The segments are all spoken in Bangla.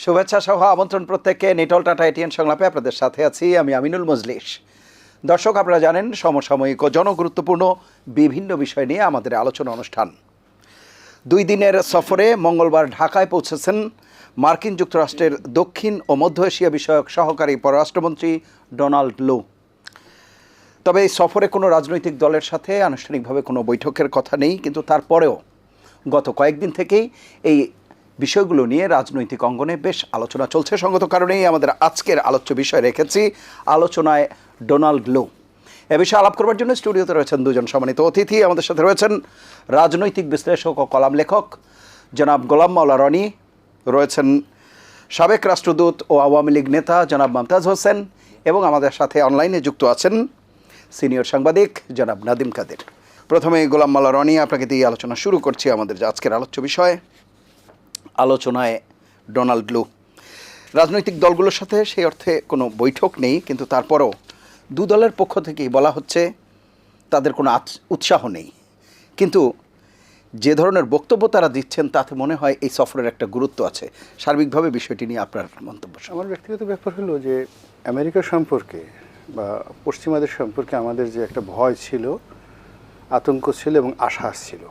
শুভেচ্ছা সহ আমন্ত্রণ প্রত্যেককে নিটল টাটা এটিএন সংলাপে আপনাদের সাথে আছি আমি আমিনুল মজলিস। দর্শক, আপনারা জানেন সমসাময়িক ও জনগুরুত্বপূর্ণ বিভিন্ন বিষয় নিয়ে আমাদের আলোচনা অনুষ্ঠান। 2 দিনের সফরে মঙ্গলবার ঢাকায় পৌঁছেছেন মার্কিন যুক্তরাষ্ট্রের দক্ষিণ ও মধ্য এশিয়া বিষয়ক সহকারী পররাষ্ট্রমন্ত্রী ডোনাল্ড লু। তবে এই সফরে কোনো রাজনৈতিক দলের সাথে আনুষ্ঠানিকভাবে কোনো বৈঠকের কথা নেই, কিন্তু তারপরেও গত কয়েকদিন থেকেই এই বিষয়গুলো নিয়ে রাজনৈতিক অঙ্গনে বেশ আলোচনা চলছে। সঙ্গত কারণেই আমাদের আজকের আলোচ্য বিষয় রেখেছি আলোচনায় ডোনাল্ড লু। এ বিষয়ে আলাপ করবার জন্য স্টুডিওতে রয়েছেন দুজন সম্মানিত অতিথি। আমাদের সাথে রয়েছেন রাজনৈতিক বিশ্লেষক ও কলাম লেখক জনাব গোলাম মাওলা রনি, রয়েছেন সাবেক রাষ্ট্রদূত ও আওয়ামী লীগ নেতা জনাব মমতাজ হোসেন, এবং আমাদের সাথে অনলাইনে যুক্ত আছেন সিনিয়র সাংবাদিক জনাব নাদিম কাদের। প্রথমে গোলাম মাওলা রনি, আপনাকে দিয়ে আলোচনা শুরু করছি। আমাদের আজকের আলোচ্য বিষয় আলোচনায় ডোনাল্ড লু। রাজনৈতিক দলগুলোর সাথে সেই অর্থে কোনো বৈঠক নেই, কিন্তু তারপরও দু দলের পক্ষ থেকেই বলা হচ্ছে তাদের কোনো উৎসাহ নেই, কিন্তু যে ধরনের বক্তব্য তারা দিচ্ছেন তাতে মনে হয় এই সফরের একটা গুরুত্ব আছে। সার্বিকভাবে বিষয়টি নিয়ে আপনার মন্তব্য? আমার ব্যক্তিগত ব্যাপার হলো যে আমেরিকা সম্পর্কে বা পশ্চিমাদের সম্পর্কে আমাদের যে একটা ভয় ছিল, আতঙ্ক ছিল এবং আশা ছিল,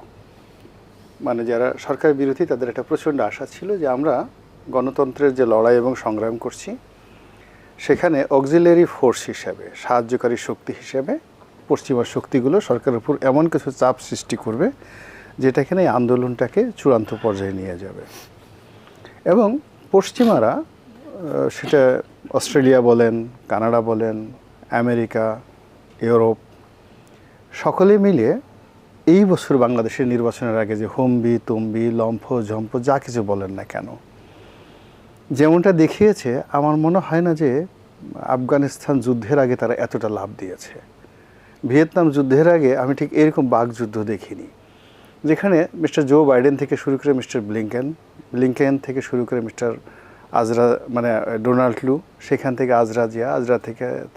মানে যারা সরকার বিরোধী তাদের একটা প্রচণ্ড আশা ছিল যে আমরা গণতন্ত্রের যে লড়াই এবং সংগ্রাম করছি সেখানে অক্সিলারি ফোর্স হিসাবে, সাহায্যকারী শক্তি হিসাবে পশ্চিমা শক্তিগুলো সরকারের উপর এমন কিছু চাপ সৃষ্টি করবে যেটা এখানে এই আন্দোলনটাকে চূড়ান্ত পর্যায়ে নিয়ে যাবে। এবং পশ্চিমারা, সেটা অস্ট্রেলিয়া বলেন, কানাডা বলেন, আমেরিকা, ইউরোপ, সকলে মিলে এই বছর বাংলাদেশের নির্বাচনের আগে যে হম্বি তম্বি লম্ফ ঝম্প যা কিছু বলেন না কেন, যেমনটা দেখিয়েছে, আমার মনে হয় না যে আফগানিস্তান যুদ্ধের আগে তারা এতটা লাভ দিয়েছে। ভিয়েতনাম যুদ্ধের আগে আমি ঠিক এরকম বাকযুদ্ধ দেখিনি, যেখানে মিস্টার জো বাইডেন থেকে শুরু করে মিস্টার ব্লিংকেন থেকে শুরু করে মিস্টার আজরা মানে ডোনাল্ড লু, সেখান থেকে আজরা জিয়া, আজরা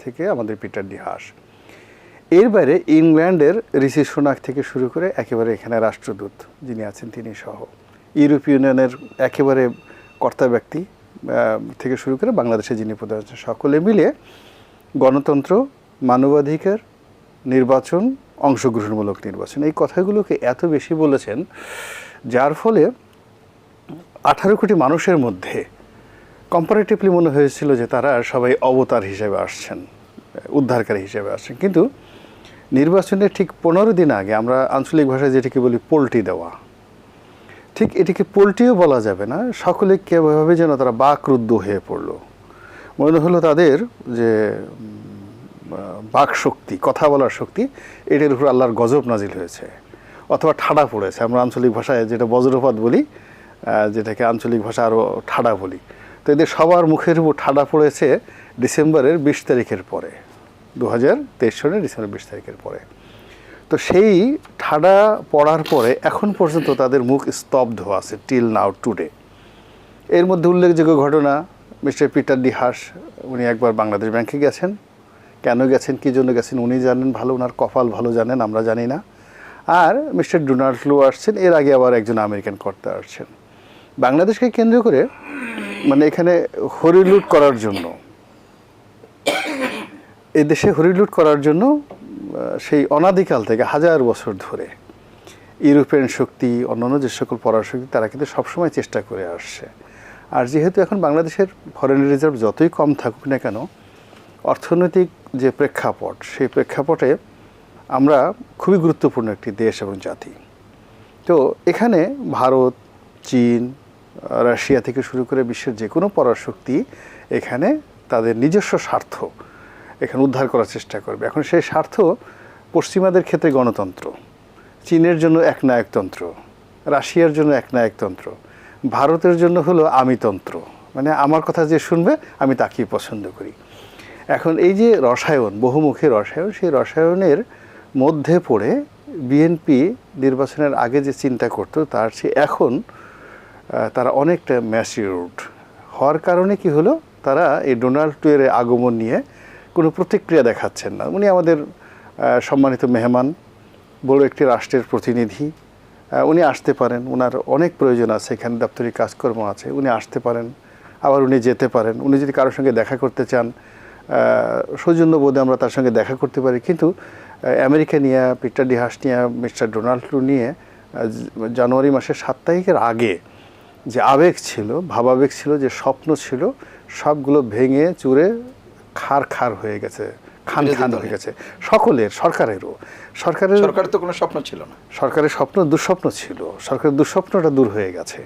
থেকে আমাদের পিটার ডি হাস, এর বাইরে ইংল্যান্ডের ঋষি সুনাক থেকে শুরু করে একেবারে এখানে রাষ্ট্রদূত যিনি আছেন তিনি সহ, ইউরোপীয় ইউনিয়নের একেবারে কর্তা ব্যক্তি থেকে শুরু করে বাংলাদেশে যিনি প্রধান আছেন, সকলে মিলে গণতন্ত্র, মানবাধিকার, নির্বাচন, অংশগ্রহণমূলক নির্বাচন, এই কথাগুলোকে এত বেশি বলেছেন যার ফলে 18 কোটি মানুষের মধ্যে কম্পারেটিভলি মনে হয়েছিল যে তারা সবাই অবতার হিসেবে আসছেন, উদ্ধারকারী হিসেবে আসছেন। কিন্তু নির্বাচনের ঠিক 15 দিন আগে আমরা আঞ্চলিক ভাষায় যেটিকে বলি পোল্টি দেওয়া, ঠিক এটিকে পোল্টিও বলা যাবে না, সকলে কীভাবে যেন তারা বাকরুদ্ধ হয়ে পড়লো। মনে হলো তাদের যে বাক শক্তি, কথা বলার শক্তি, এটার উপর আল্লাহর গজব নাজিল হয়েছে অথবা ঠাডা পড়েছে। আমরা আঞ্চলিক ভাষায় যেটা বজ্রপাত বলি, যেটাকে আঞ্চলিক ভাষা আরও ঠাডা বলি। তো এদের সবার মুখের উপর ঠাডা পড়েছে ডিসেম্বরের 20 তারিখের পরে, 2023 সালের ডিসেম্বর 20 তারিখের পরে। তো সেই ঠাডা পড়ার পরে এখন পর্যন্ত তাদের মুখ স্তব্ধ আছে টিল নাও টুডে। এর মধ্যে উল্লেখযোগ্য ঘটনা, মিস্টার পিটার ডি হাস উনি একবার বাংলাদেশ ব্যাংকে গেছেন। কেন গেছেন, কী জন্য গেছেন উনি জানেন ভালো, ওনার কপাল ভালো জানেন, আমরা জানি না। আর মিস্টার ডোনাল্ড লু আসছেন, এর আগে আবার একজন আমেরিকান কর্তা আসছেন বাংলাদেশকে কেন্দ্র করে, মানে এখানে হরিলুট করার জন্য, এদেশে হরিলুট করার জন্য সেই অনাদিকাল থেকে 1000 বছর ধরে ইউরোপিয়ান শক্তি, অন্যান্য যে সকল পরাশক্তি, তারা কিন্তু সবসময় চেষ্টা করে আসছে। আর যেহেতু এখন বাংলাদেশের ফরেন রিজার্ভ যতই কম থাকুক না কেন, অর্থনৈতিক যে প্রেক্ষাপট, সেই প্রেক্ষাপটে আমরা খুবই গুরুত্বপূর্ণ একটি দেশ এবং জাতি। তো এখানে ভারত, চীন, রাশিয়া থেকে শুরু করে বিশ্বের যে কোনো পরাশক্তি এখানে তাদের নিজস্ব স্বার্থ এখানে উদ্ধার করার চেষ্টা করবে। এখন সেই স্বার্থ পশ্চিমাদের ক্ষেত্রে গণতন্ত্র, চীনের জন্য একনায়কতন্ত্র, রাশিয়ার জন্য একনায়কতন্ত্র, ভারতের জন্য হলো আমিতন্ত্র, মানে আমার কথা যে শুনবে আমি তাকেই পছন্দ করি। এখন এই যে রসায়ন, বহুমুখী রসায়ন, সেই রসায়নের মধ্যে পড়ে বিএনপি নির্বাচনের আগে যে চিন্তা করত তার চেয়ে এখন তারা অনেকটা ম্যাচিউরড হওয়ার কারণে কি হলো, তারা এই ডোনাল্ড ট্রাম্পের আগমন নিয়ে কোনো প্রতিক্রিয়া দেখাচ্ছেন না। উনি আমাদের সম্মানিত মেহমান, বড় একটি রাষ্ট্রের প্রতিনিধি, উনি আসতে পারেন, ওনার অনেক প্রয়োজন আছে, এখানে দাপ্তরিক কাজকর্ম আছে, উনি আসতে পারেন, আবার উনি যেতে পারেন। উনি যদি কারোর সঙ্গে দেখা করতে চান, সৌজন্য বোধে আমরা তার সঙ্গে দেখা করতে পারি। কিন্তু আমেরিকা নিয়ে, পিটার ডি হাস নিয়ে, মিস্টার ডোনাল্ড ট্রাম্প নিয়ে জানুয়ারি মাসের 7 তারিখের আগে যে আবেগ ছিল, ভাবাবেগ ছিল, যে স্বপ্ন ছিল, সবগুলো ভেঙে চুরে খার হয়ে গেছে, খান হয়ে গেছে সকলের, সরকারেরও। সরকারের তো কোনো স্বপ্ন ছিল না, সরকারের স্বপ্ন দুঃস্বপ্ন ছিল, সরকারের দুঃস্বপ্নটা দূর হয়ে গেছে।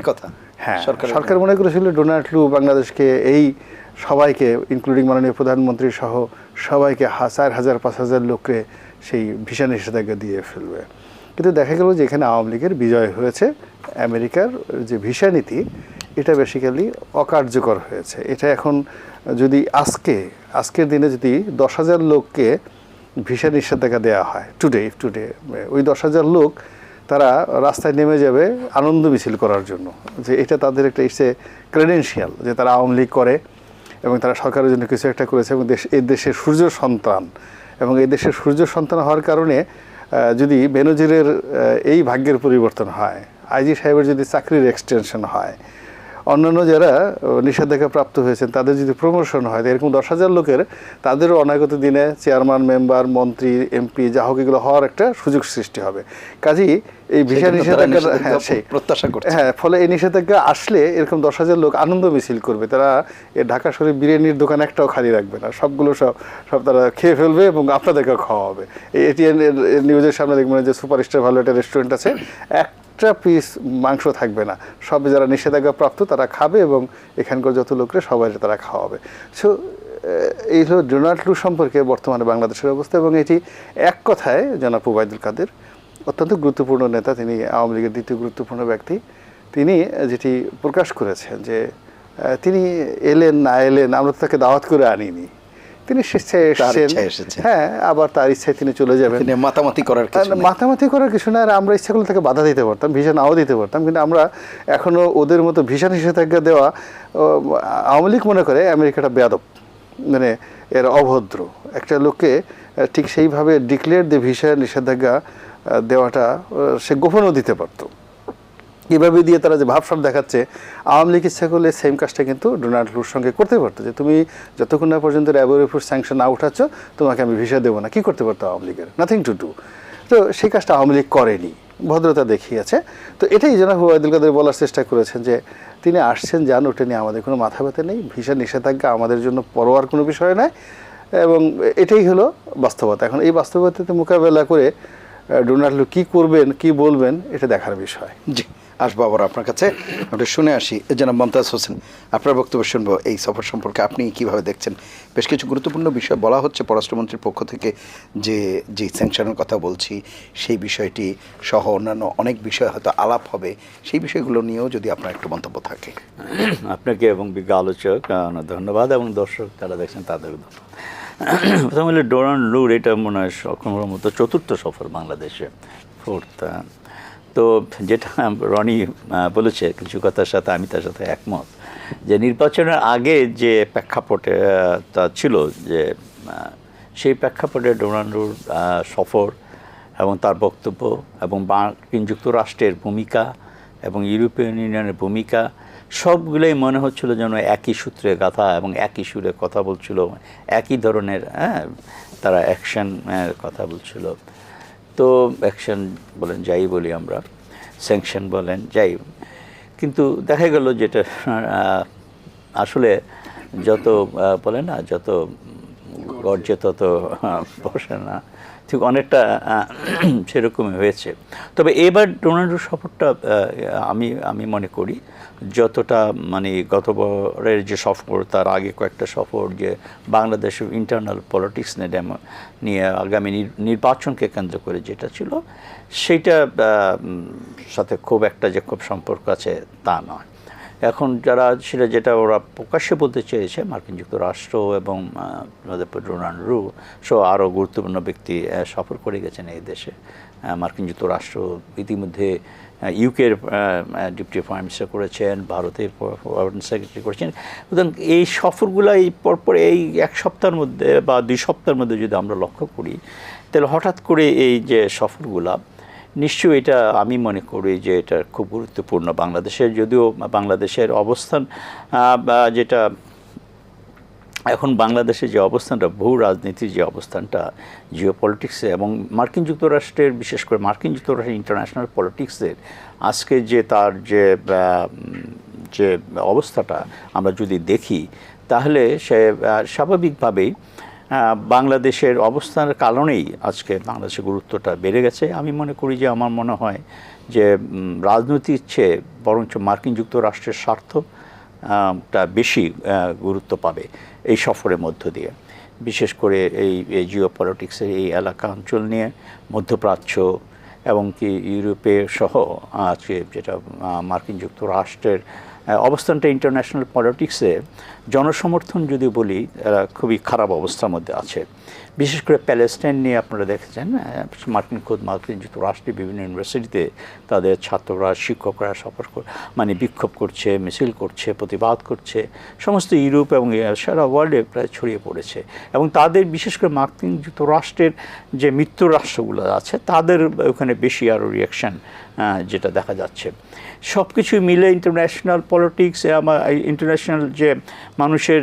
কথা। হ্যাঁ, সরকার মনে করেছিল ডোনাল্ড ট্রাম্প বাংলাদেশকে এই সবাইকে, ইনক্লুডিং মাননীয় প্রধানমন্ত্রী সহ সবাইকে 4,000-5,000 লোককে সেই ভিসা নিষেধাজ্ঞা দিয়ে ফেলবে। কিন্তু দেখা গেল যে এখানে আওয়ামী লীগের বিজয় হয়েছে। আমেরিকার যে ভিসা নীতি, এটা বেসিক্যালি অকার্যকর হয়েছে। এটা এখন যদি আজকের দিনে যদি 10,000 লোককে ভিসা নিষেধাজ্ঞা দেওয়া হয় টুডে, ওই 10,000 লোক তারা রাস্তায় নেমে যাবে আনন্দ মিছিল করার জন্য, যে এটা তাদের একটা ক্রেডেনশিয়াল যে তারা আওয়ামী লীগ করে এবং তারা সরকারের জন্য কিছু একটা করেছে এবং এই দেশের সূর্য সন্তান। এবং এই দেশের সূর্য সন্তান হওয়ার কারণে যদি বেনজিরের এই ভাগ্যের পরিবর্তন হয়, আইজি সাহেবের যদি চাকরির এক্সটেনশন হয়, অন্যান্য যারা নিষেধাজ্ঞা প্রাপ্ত হয়েছেন তাদের যদি প্রমোশন হয়, এরকম 10,000 লোকের তাদেরও অনাগত দিনে চেয়ারম্যান, মেম্বার, মন্ত্রী, এমপি যা হোক এগুলো হওয়ার একটা সুযোগ সৃষ্টি হবে। কাজেই এই ভিসা নিষেধাজ্ঞা প্রত্যাশা করছে। হ্যাঁ, ফলে এই নিষেধাজ্ঞা আসলে এরকম 10,000 লোক আনন্দ মিছিল করবে। তারা এই ঢাকা শরীফ বিরিয়ানির দোকান একটাও খালি রাখবে না, সবগুলো সব তারা খেয়ে ফেলবে এবং আপনাদেরকেও খাওয়াবে। এই এটিএন নিউজের সামনে দেখবেন যে সুপারস্টার ভালো একটা রেস্টুরেন্ট আছে, একটা পিস মাংস থাকবে না, সব যারা নিষেধাজ্ঞা প্রাপ্ত তারা খাবে এবং এখানকার যত লোকরা সবাই তারা খাওয়াবে। সো এই হলো ডোনাল্ড ট্রাম্প সম্পর্কে বর্তমানে বাংলাদেশের অবস্থা। এবং এটি এক কথায় জনাব ওবায়দুল কাদের অত্যন্ত গুরুত্বপূর্ণ নেতা, তিনি আওয়ামী লীগের দ্বিতীয় গুরুত্বপূর্ণ ব্যক্তি। তিনি যেটি প্রকাশ করেছেন যে তিনি এলেন না এলেন, আমরা তো তাকে দাওয়াত করে আনিনি, তিনি স্বেচ্ছায় এসেছেন। হ্যাঁ, আবার তার ইচ্ছায় তিনি চলে যাবেন। মাতামাতি করার কিছু না। আর আমরা ইচ্ছা করলে তাকে বাধা দিতে পারতাম, ভিসা নাও দিতে পারতাম। কিন্তু আমরা এখনও ওদের মতো ভিসা নিষেধাজ্ঞা দেওয়া, আওয়ামী লীগ মনে করে আমেরিকাটা বেয়াদব, মানে এর অভদ্র একটা লোককে ঠিক সেইভাবে ডিক্লেয়ার দিয়ে ভিসা নিষেধাজ্ঞা দেওয়াটা সে গোপনও দিতে পারতো। এভাবে দিয়ে তারা যে ভাবসাব দেখাচ্ছে, আওয়ামী লীগ ইচ্ছা করলে সেম কাজটা কিন্তু ডোনাল্ড ট্রাম্পের সঙ্গে করতে পারতো, যে তুমি যতক্ষণ না পর্যন্ত র্যাবের স্যাংশন না উঠাচ্ছ তোমাকে আমি ভিসা দেবো না। কী করতে পারতো আওয়ামী লীগের? Nothing to do. তো সেই কাজটা আওয়ামী লীগ করেনি, ভদ্রতা দেখিয়েছে। তো এটাই জনাব ওবায়দুল কাদের বলার চেষ্টা করেছেন যে তিনি আসছেন, যান, ওটা নিয়ে আমাদের কোনো মাথা ব্যথা নেই, ভিসা নিষেধাজ্ঞা আমাদের জন্য পরোয়ার কোনো বিষয় নয়। এবং এটাই হলো বাস্তবতা। এখন এই বাস্তবতাতে মোকাবেলা করে ডোনাল্ড ট্রাম্প কী করবেন, কী বলবেন, এটা দেখার বিষয়। জি, আসবো আবার আপনার কাছে, আমরা শুনে আসি। জনাব মমতাজ হোসেন, আপনার বক্তব্য শুনবো এই সফর সম্পর্কে, আপনি কীভাবে দেখছেন? বেশ কিছু গুরুত্বপূর্ণ বিষয় বলা হচ্ছে পররাষ্ট্রমন্ত্রীর পক্ষ থেকে, যে স্যাংশনের কথা বলছি সেই বিষয়টি সহ অন্যান্য অনেক বিষয় হয়তো আলাপ হবে, সেই বিষয়গুলো নিয়েও যদি আপনার একটু মন্তব্য থাকে। আপনাকে এবং বিজ্ঞ আলোচক ধন্যবাদ, এবং দর্শক যারা দেখছেন তাদের ধন্যবাদ। প্রথম হলে ডোনাল্ড ট্রাম্প, এটা মনে হয় সকলের মতো 4র্থ সফর বাংলাদেশে, 4th। তো যেটা রনি বলেছে কিছু কথার সাথে আমি তার সাথে একমত, যে নির্বাচনের আগে যে প্রেক্ষাপটে তা ছিল, যে সেই প্রেক্ষাপটে ডোনাল্ড ট্রাম্প সফর এবং তার বক্তব্য এবং মার্কিন যুক্তরাষ্ট্রের ভূমিকা এবং ইউরোপিয়ান ইউনিয়নের ভূমিকা সবগুলোই মনে হচ্ছিল যেন একই সূত্রে গাথা এবং একই সুরে কথা বলছিল, একই ধরনের তারা অ্যাকশনের কথা বলছিল। তো অ্যাকশন বলেন যাই বলি আমরা, স্যাংশন বলেন যাই, কিন্তু দেখা গেল যেটা আসলে যত বলে না, যত গর্জে তত বসে না, ঠিক অনেকটা সেরকমই হয়েছে। তবে এবার ডোনাল্ড সফরটা আমি মনে করি যতটা মানে গতবারের যে সফর, তার আগে কয়েকটা সফর, যে বাংলাদেশের ইন্টারনাল পলিটিক্স নিয়ে আগামী নির্বাচনকে কেন্দ্র করে যেটা ছিল, সেইটা সাথে খুব একটা যে খুব সম্পর্ক আছে তা নয়। এখন যারা সেটা যেটা ওরা প্রকাশ্যে বলতে চেয়েছে, মার্কিন যুক্তরাষ্ট্র এবং ডোনাল্ড ট্রাম্প সহ আরও গুরুত্বপূর্ণ ব্যক্তি সফর করে গেছেন এই দেশে। মার্কিন যুক্তরাষ্ট্র ইতিমধ্যে ইউকের ডেপুটি প্রাইম মিনিস্টার করেছেন, ভারতের ফরেন সেক্রেটারি করেছেন। সুতরাং এই সফরগুলো এই পরপর এই 1 সপ্তাহের মধ্যে বা 2 সপ্তাহের মধ্যে যদি আমরা লক্ষ্য করি, তাহলে হঠাৎ করে এই যে সফরগুলা, নিশ্চয়ই এটা আমি মনে করি যে এটা খুব গুরুত্বপূর্ণ বাংলাদেশের, যদিও বাংলাদেশের অবস্থান যেটা এখন বাংলাদেশের যে অবস্থানটা, ভূ রাজনীতির যে অবস্থানটা জিওপলিটিক্সে এবং মার্কিন যুক্তরাষ্ট্রের, বিশেষ করে মার্কিন যুক্তরাষ্ট্রের ইন্টারন্যাশনাল পলিটিক্সের আজকে যে তার যে অবস্থাটা আমরা যদি দেখি, তাহলে সে স্বাভাবিকভাবেই বাংলাদেশের অবস্থানের কারণেই আজকে বাংলাদেশের গুরুত্বটা বেড়ে গেছে। আমি মনে করি যে, আমার মনে হয় যে রাজনৈতিক চেয়ে বরঞ্চ মার্কিন যুক্তরাষ্ট্রের স্বার্থটা বেশি গুরুত্ব পাবে এই সফরের মধ্য দিয়ে, বিশেষ করে এই জিওপলিটিক্সের এই এলাকা অঞ্চল নিয়ে, মধ্যপ্রাচ্য এবং কি ইউরোপে সহ আজকে যেটা মার্কিন যুক্তরাষ্ট্রের অবস্থানটা ইন্টারন্যাশনাল পলিটিক্সে জনসমর্থন যদি বলি, এরা খুবই খারাপ অবস্থার মধ্যে আছে। বিশেষ করে প্যালেস্টাইন নিয়ে আপনারা দেখেছেন, মার্কিন যুক্তরাষ্ট্রের বিভিন্ন ইউনিভার্সিটিতে তাদের ছাত্ররা, শিক্ষকরা বিক্ষোভ করছে, মিছিল করছে, প্রতিবাদ করছে, সমস্ত ইউরোপ এবং সারা ওয়ার্ল্ডে প্রায় ছড়িয়ে পড়েছে। এবং তাদের, বিশেষ করে মার্কিন যুক্তরাষ্ট্রের যে মিত্র রাষ্ট্রগুলো আছে, তাদের ওখানে বেশি আরও রিয়াকশান যেটা দেখা যাচ্ছে। সব কিছু মিলে ইন্টারন্যাশনাল পলিটিক্স, ইন্টারন্যাশনাল যে মানুষের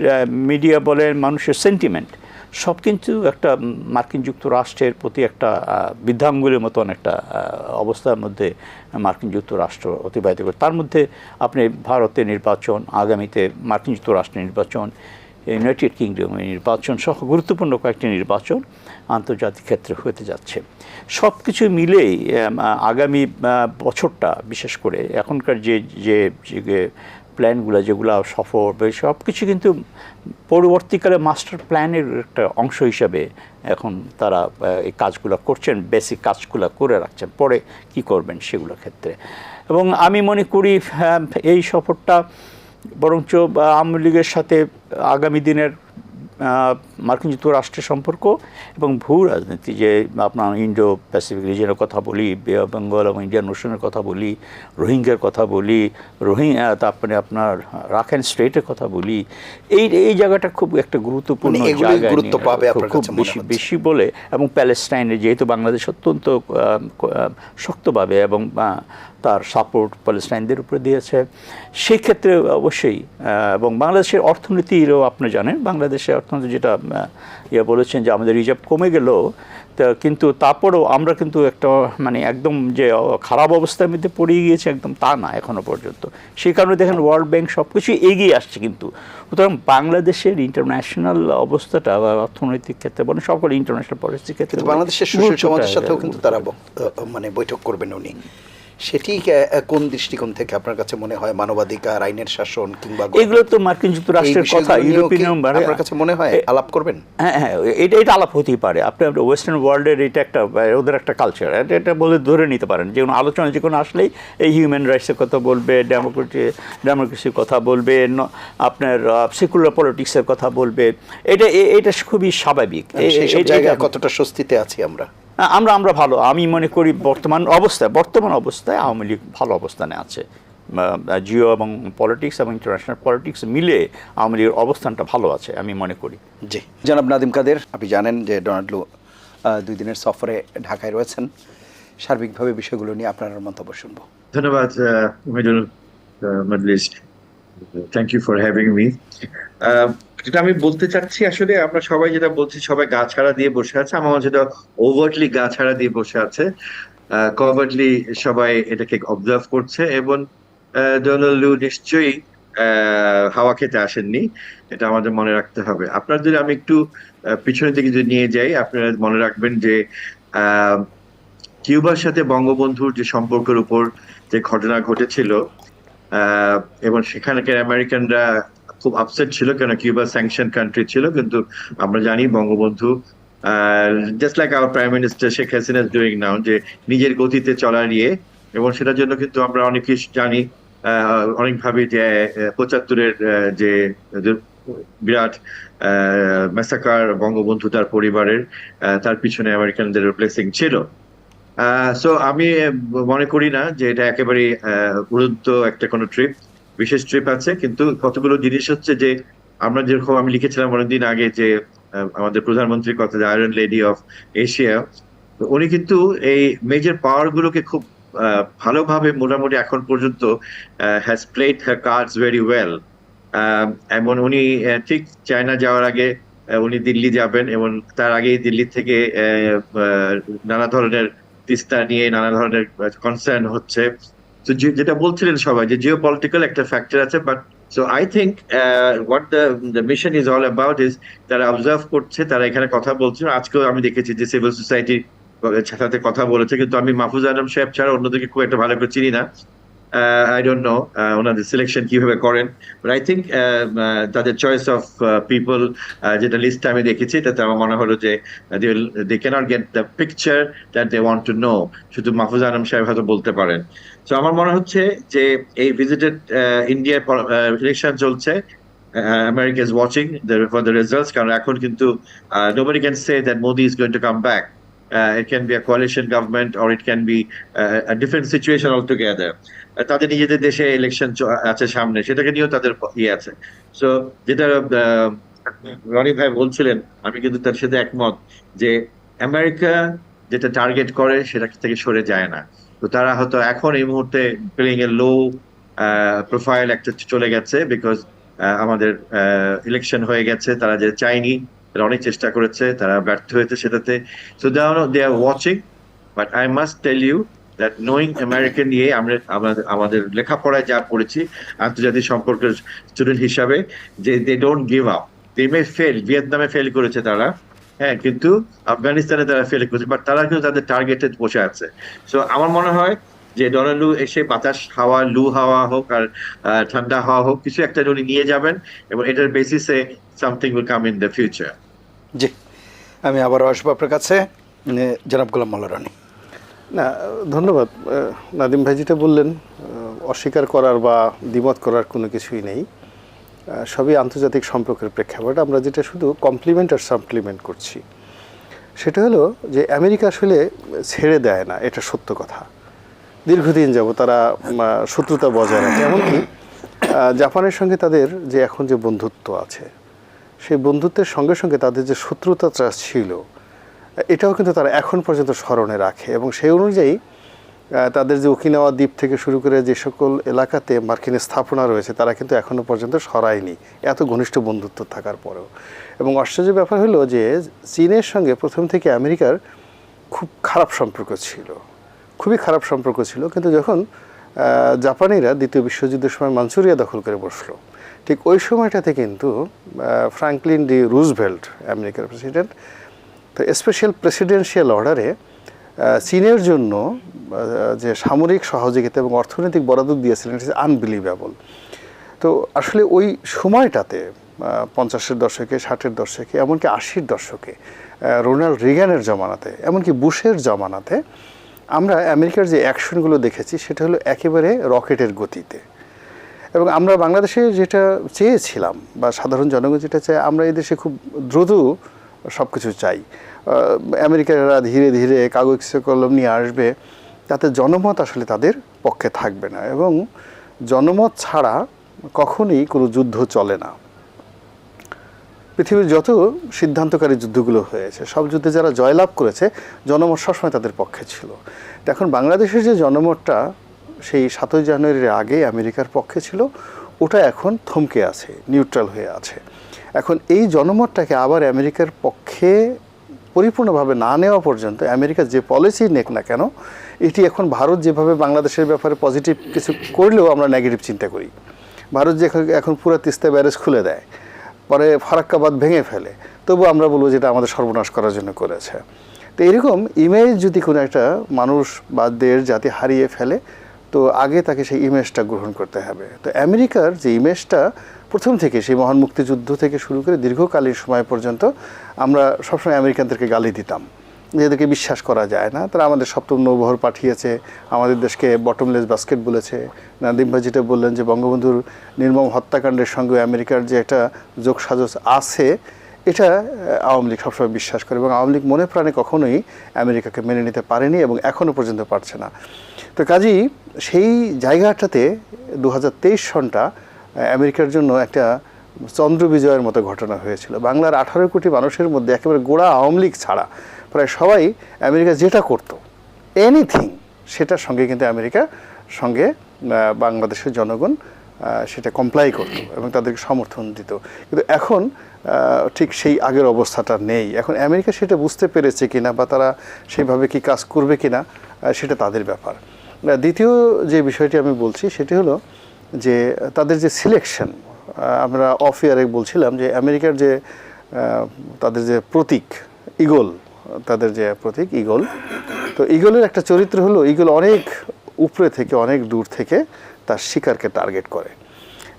মিডিয়া বলেন, মানুষের সেন্টিমেন্ট, সব কিন্তু একটা মার্কিন যুক্তরাষ্ট্রের প্রতি একটা বৃদ্ধাঙ্গুলের মতন একটা অবস্থার মধ্যে মার্কিন যুক্তরাষ্ট্র অতিবাহিত করে। তার মধ্যে আপনি ভারতের নির্বাচন, আগামীতে মার্কিন যুক্তরাষ্ট্রের নির্বাচন, ইউনাইটেড কিংডমের নির্বাচন সহ গুরুত্বপূর্ণ কয়েকটি নির্বাচন আন্তর্জাতিক ক্ষেত্রে হতে যাচ্ছে। সব কিছু মিলেই আগামী বছরটা, বিশেষ করে এখনকার যে প্ল্যানগুলো, যেগুলো সফর, সব কিছু কিন্তু পরবর্তীকালে মাস্টার প্ল্যানের একটা অংশ হিসাবে এখন তারা এই কাজগুলো করছেন, বেসিক কাজগুলো করে রাখছেন, পরে কি করবেন সেগুলোর ক্ষেত্রে। এবং আমি মনে করি এই সফরটা বরঞ্চ আওয়ামী লীগের সাথে আগামী দিনের মার্কিন যুক্তরাষ্ট্রের সম্পর্ক এবং ভূ রাজনীতি, যে আপনার ইন্ডো প্যাসিফিক রিজনের কথা বলি, বে অফ বেঙ্গল এবং ইন্ডিয়ান ওশনের কথা বলি, রোহিঙ্গার কথা বলি, তারপরে আপনার রাখাইন স্টেটের কথা বলি, এই জায়গাটা খুব একটা গুরুত্বপূর্ণ জায়গা, গুরুত্ব পাবে খুব বেশি বলে। এবং প্যালেস্টাইনে যেহেতু বাংলাদেশ অত্যন্ত শক্তভাবে এবং তার সাপোর্ট প্যালেস্টাইনদের উপরে দিয়েছে, সেই ক্ষেত্রে অবশ্যই। এবং বাংলাদেশের অর্থনীতিরও আপনি জানেন, বাংলাদেশের অর্থনীতি যেটা বলেছেন যে আমাদের রিজার্ভ কমে গেল, কিন্তু তারপরেও আমরা কিন্তু একটা একদম যে খারাপ অবস্থার মধ্যে পড়ে গিয়েছে, একদম তা না এখনও পর্যন্ত। সেই কারণে দেখেন ওয়ার্ল্ড ব্যাংক সব কিছু এগিয়ে আসছে। কিন্তু সুতরাং বাংলাদেশের ইন্টারন্যাশনাল অবস্থাটা বা অর্থনৈতিক ক্ষেত্রে বলেন, সকল ইন্টারন্যাশনাল পলিসির ক্ষেত্রে বাংলাদেশের সুশীল সমাজের সাথেও কিন্তু তারা বৈঠক করবেন উনি। সেটি কোন দৃষ্টিকোণ থেকে আপনার কাছে মনে হয়? মানবাধিকার, আইনের শাসন কিংবা এগুলো তো মার্কিন যুক্তরাষ্ট্রের কথা, ইউরোপিয়ান আপনার কাছে মনে হয় আলাপ করবেন? হ্যাঁ, এটা আলাপ হতেই পারে। আপনি ওয়েস্টার্ন ওয়ার্ল্ডের এটা একটা, ওদের একটা কালচার, এটা বলে ধরে নিতে পারেন। যে কোনো আলোচনা যে কোনো আসলেই এই হিউম্যান রাইটসের কথা বলবে, ডেমোক্রেসির কথা বলবে, আপনার সেকুলার পলিটিক্সের কথা বলবে, এটা খুবই স্বাভাবিক। সেই জায়গায় কতটা স্বস্তিতে আছি আমরা? আমরা ভালো, আমি মনে করি বর্তমান অবস্থায় আওয়ামী লীগ ভালো অবস্থানে আছে। জিও এবং পলিটিক্স এবং ইন্টারন্যাশনাল পলিটিক্স মিলে আওয়ামী লীগের অবস্থানটা ভালো আছে আমি মনে করি। জি, জনাব নাদিম কাদের, আপনি জানেন যে ডোনাল্ড লু 2 দিনের সফরে ঢাকায় রয়েছেন। সার্বিকভাবে বিষয়গুলো নিয়ে আপনার মন্তব্য শুনব। ধন্যবাদ middle Majlis, thank you for having me. যেটা আমি বলতে চাচ্ছি, আসলে আমরা সবাই যেটা বলছি, সবাই গা ছাড়া দিয়ে বসে আছে। আমার মনে যেটা ওভারটলি গা ছাড়া দিয়ে বসে আছে, কভারটলি সবাই এটাকে অবজার্ভ করছে। এবং ডোনাল্ড লু নিশ্চয়ই হাওয়া খেতে আসেননি, এটা আমাদের মনে রাখতে হবে। আপনার যদি আমি একটু পিছনের দিকে যদি নিয়ে যাই, আপনারা মনে রাখবেন যে কিউবার সাথে বঙ্গবন্ধুর যে সম্পর্কের উপর যে ঘটনা ঘটেছিল, এবং সেখানকার আমেরিকানরা খুব আপসেট ছিল, কেন কিউবা স্যাংশন কান্ট্রি ছিল। কিন্তু আমরা জানি Bangabandhu, just like our prime minister Sheikh Hasina doing now, যে নিজের গতিতে চলা নিয়ে, এবং সেটার জন্য কিন্তু আমরা অনেক কিছু জানি, অনেক ভাবে যে ৭৫-এর যে বিরাট ম্যাসাকার বঙ্গবন্ধু তার পরিবারের, তার পিছনে আমেরিকানদের ব্লেসিং ছিল। সো আমি মনে করি না যে এটা একেবারে উড়ন্ত একটা কোনো ট্রিপ, বিশেষ ট্রিপ আছে। কিন্তু কতগুলো জিনিস হচ্ছে যে আমরা যেরকম, আমি লিখেছিলাম অনেকদিন আগে যে আমাদের প্রধানমন্ত্রীর কথা, যে আয়রন লেডি অফ এশিয়া, তো উনি কিন্তু এই মেজর পাওয়ার গুলোকে খুব ভালোভাবে মোটামুটি এখন পর্যন্ত has played her cards very well. এবং উনি ঠিক চায়না যাওয়ার আগে উনি দিল্লি যাবেন, এবং তার আগেই দিল্লি থেকে নানা ধরনের তিস্তা নিয়ে নানা ধরনের কনসার্ন হচ্ছে। তো যেটা বলছিলেন সবাই যে জিও পলিটিক্যাল একটা ফ্যাক্টর আছে, but so I think what the mission is all about is তারা অবজার্ভ করছে, তারা এখানে কথা বলছে। আজকেও আমি দেখেছি যে সিভিল সোসাইটি সাথে কথা বলেছে, কিন্তু আমি মাহফুজ আলম সাহেব ছাড়া অন্যদিকে খুব একটা ভালো করে চিনি না। আই ডোন্ট নো ওনাদের সিলেকশন কিভাবে করেন, বাট আই থিঙ্ক তাদের চয়েস অফ পিপল যেটা লিস্ট আমি দেখেছি, তাতে আমার মনে হলো যে they can't get the picture that they want to know, শুধু মাহফুজ আলম সাহেব হয়তো বলতে পারেন। তো আমার মনে হচ্ছে যে এই ভিজিটেড ইন্ডিয়া ইলেকশন চলছে, America is watching for the results, কারণ এখন কিন্তু nobody can say that Modi is going to come back. It can be a coalition government or it can be a different situation altogether. তাদের নিজেদের দেশে ইলেকশন আছে সামনে, সেটাকে নিয়েও তাদের ইয়ে আছে। সো যেটা রনি ভাই বলছিলেন, আমি কিন্তু তার সাথে একমত যে আমেরিকা যেটা টার্গেট করে সেটা থেকে সরে যায় না। তো তারা হয়তো এখন এই মুহূর্তে প্লেইং এ লো প্রোফাইল একটা চলে গেছে, বিকজ আমাদের ইলেকশন হয়ে গেছে, তারা যে চায়নি, তারা অনেক চেষ্টা করেছে, তারা ব্যর্থ হয়েছে সেটাতে। So they are watching, but I must tell you that knowing American নিয়ে আমাদের লেখাপড়ায় যা পড়েছি আন্তর্জাতিক সম্পর্কের স্টুডেন্ট হিসাবে, যে they don't give up. They may fail, ভিয়েতনামে ফেল করেছে তারা, হ্যাঁ, কিন্তু আফগানিস্তানে তারা ফেল করেছে, বাট তারা কিন্তু তাদের টার্গেটে বসে আছে। সো আমার মনে হয় যে ডোনাল্ড লু এসে বাতাস হাওয়া, লু হাওয়া হোক আর ঠান্ডা হাওয়া হোক, কিছু একটা উনি নিয়ে যাবেন, এবং এটার বেসিসে something will come in the future. জি, আমি আবারও আসবো আপনার কাছে, জনাব গোলাম মোল্লা রনি। না, ধন্যবাদ। নাদিম ভাই যেটা বললেন, অস্বীকার করার বা দ্বিমত করার কোনো কিছুই নেই, সবই আন্তর্জাতিক সম্পর্কের প্রেক্ষাপট। আমরা যেটা শুধু কমপ্লিমেন্ট আর সাপ্লিমেন্ট করছি, সেটা হলো যে আমেরিকা আসলে ছেড়ে দেয় না, এটা সত্য কথা। দীর্ঘদিন যাব তারা শত্রুতা বজায় রাখে, এমনকি জাপানের সঙ্গে তাদের যে এখন যে বন্ধুত্ব আছে, সেই বন্ধুত্বের সঙ্গে সঙ্গে তাদের যে শত্রুতাটা ছিল, এটাও কিন্তু তারা এখন পর্যন্ত স্মরণে রাখে। এবং সেই অনুযায়ী তাদের যে ওকিনাওয়া দ্বীপ থেকে শুরু করে যে সকল এলাকাতে মার্কিন স্থাপনা রয়েছে, তারা কিন্তু এখনও পর্যন্ত সরায়নি, এত ঘনিষ্ঠ বন্ধুত্ব থাকার পরেও। এবং আশ্চর্যের ব্যাপার হলো যে চীনের সঙ্গে প্রথম থেকে আমেরিকার খুব খারাপ সম্পর্ক ছিল, খুবই খারাপ সম্পর্ক ছিল। কিন্তু যখন জাপানিরা দ্বিতীয় বিশ্বযুদ্ধের সময় মাঞ্চুরিয়া দখল করে বসলো, ঠিক ওই সময়টাতে কিন্তু ফ্রাঙ্কলিন ডি রুজভেল্ট, আমেরিকার প্রেসিডেন্ট, তো স্পেশাল প্রেসিডেন্সিয়াল অর্ডারে চীনের জন্য যে সামরিক সহযোগিতা এবং অর্থনৈতিক বরাদ্দ দিয়েছিলেন, ইট ইজ আনবিলিভেবল। তো আসলে ওই সময়টাতে 50-এর দশকে, 60-এর দশকে, এমনকি 80-এর দশকে, রোনাল্ড রিগানের জমানাতে, এমনকি বুশের জমানাতে আমরা আমেরিকার যে অ্যাকশনগুলো দেখেছি, সেটা হলো একেবারে রকেটের গতিতে। এবং আমরা বাংলাদেশে যেটা চেয়েছিলাম বা সাধারণ জনগণ যেটা চায়, আমরা এই দেশে খুব দ্রুত সব কিছু চাই। আমেরিকারা ধীরে ধীরে কাগজ কলম নিয়ে আসবে, তাতে জনমত আসলে তাদের পক্ষে থাকবে না, এবং জনমত ছাড়া কখনই কোনো যুদ্ধ চলে না। পৃথিবীর যত সিদ্ধান্তকারী যুদ্ধগুলো হয়েছে, সব যুদ্ধে যারা জয়লাভ করেছে, জনমত সবসময় তাদের পক্ষে ছিল। এখন বাংলাদেশের যে জনমতটা সেই 7ই জানুয়ারির আগে আমেরিকার পক্ষে ছিল, ওটা এখন থমকে আছে, নিউট্রাল হয়ে আছে। এখন এই জনমতটাকে আবার আমেরিকার পক্ষে পরিপূর্ণভাবে না নেওয়া পর্যন্ত আমেরিকা যে পলিসি নেক না কেন, এটি এখন ভারত যেভাবে বাংলাদেশের ব্যাপারে পজিটিভ কিছু করলেও আমরা নেগেটিভ চিন্তা করি। ভারত যে এখন পুরো তিস্তা ব্যারেজ খুলে দেয়, পরে ফারাক্কা বাঁধ ভেঙে ফেলে, তবু আমরা বলবো যেটা আমাদের সর্বনাশ করার জন্য করেছে। তো এরকম ইমেজ যদি কোনো একটা মানুষ বা দেশ জাতি হারিয়ে ফেলে, তো আগে তাকে সেই ইমেজটা গ্রহণ করতে হবে। তো আমেরিকার যে ইমেজটা প্রথম থেকে, সেই মহান মুক্তিযুদ্ধ থেকে শুরু করে দীর্ঘকালীন সময় পর্যন্ত আমরা সবসময় আমেরিকানদেরকে গালি দিতাম, যেদেরকে বিশ্বাস করা যায় না। তারা আমাদের সপ্তম নৌবহর পাঠিয়েছে, আমাদের দেশকে বটমলেস বাস্কেট বলেছে। নাদিম ভাই যেটা বললেন যে বঙ্গবন্ধুর নির্মম হত্যাকাণ্ডের সঙ্গে আমেরিকার যে একটা যোগসাজশ আছে, এটা আওয়ামী লীগ সবসময় বিশ্বাস করে, এবং আওয়ামী লীগ মনে প্রাণে কখনোই আমেরিকাকে মেনে নিতে পারেনি এবং এখনও পর্যন্ত পারছে না। তো কাজেই সেই জায়গাটাতে 2023 সনটা আমেরিকার জন্য একটা চন্দ্র বিজয়ের মতো ঘটনা হয়েছিল। বাংলার 18 কোটি মানুষের মধ্যে একেবারে গোড়া আওয়ামী লীগ ছাড়া প্রায় সবাই আমেরিকা যেটা করতো এনিথিং সেটার সঙ্গে কিন্তু আমেরিকা সঙ্গে বাংলাদেশের জনগণ সেটা কমপ্লাই করত এবং তাদেরকে সমর্থন দিত। কিন্তু এখন ঠিক সেই আগের অবস্থাটা নেই। এখন আমেরিকা সেটা বুঝতে পেরেছে কিনা বা তারা সেইভাবে কি কাজ করবে কিনা সেটা তাদের ব্যাপার। দ্বিতীয় যে বিষয়টি আমি বলছি সেটি হলো যে তাদের যে সিলেকশন, আমরা অফ ইয়ারে বলছিলাম যে আমেরিকার যে তাদের যে প্রতীক ঈগল, তাদের যে প্রতীক ঈগল, তো ঈগলের একটা চরিত্র হলো ঈগল অনেক উপরে থেকে অনেক দূর থেকে তার শিকারকে টার্গেট করে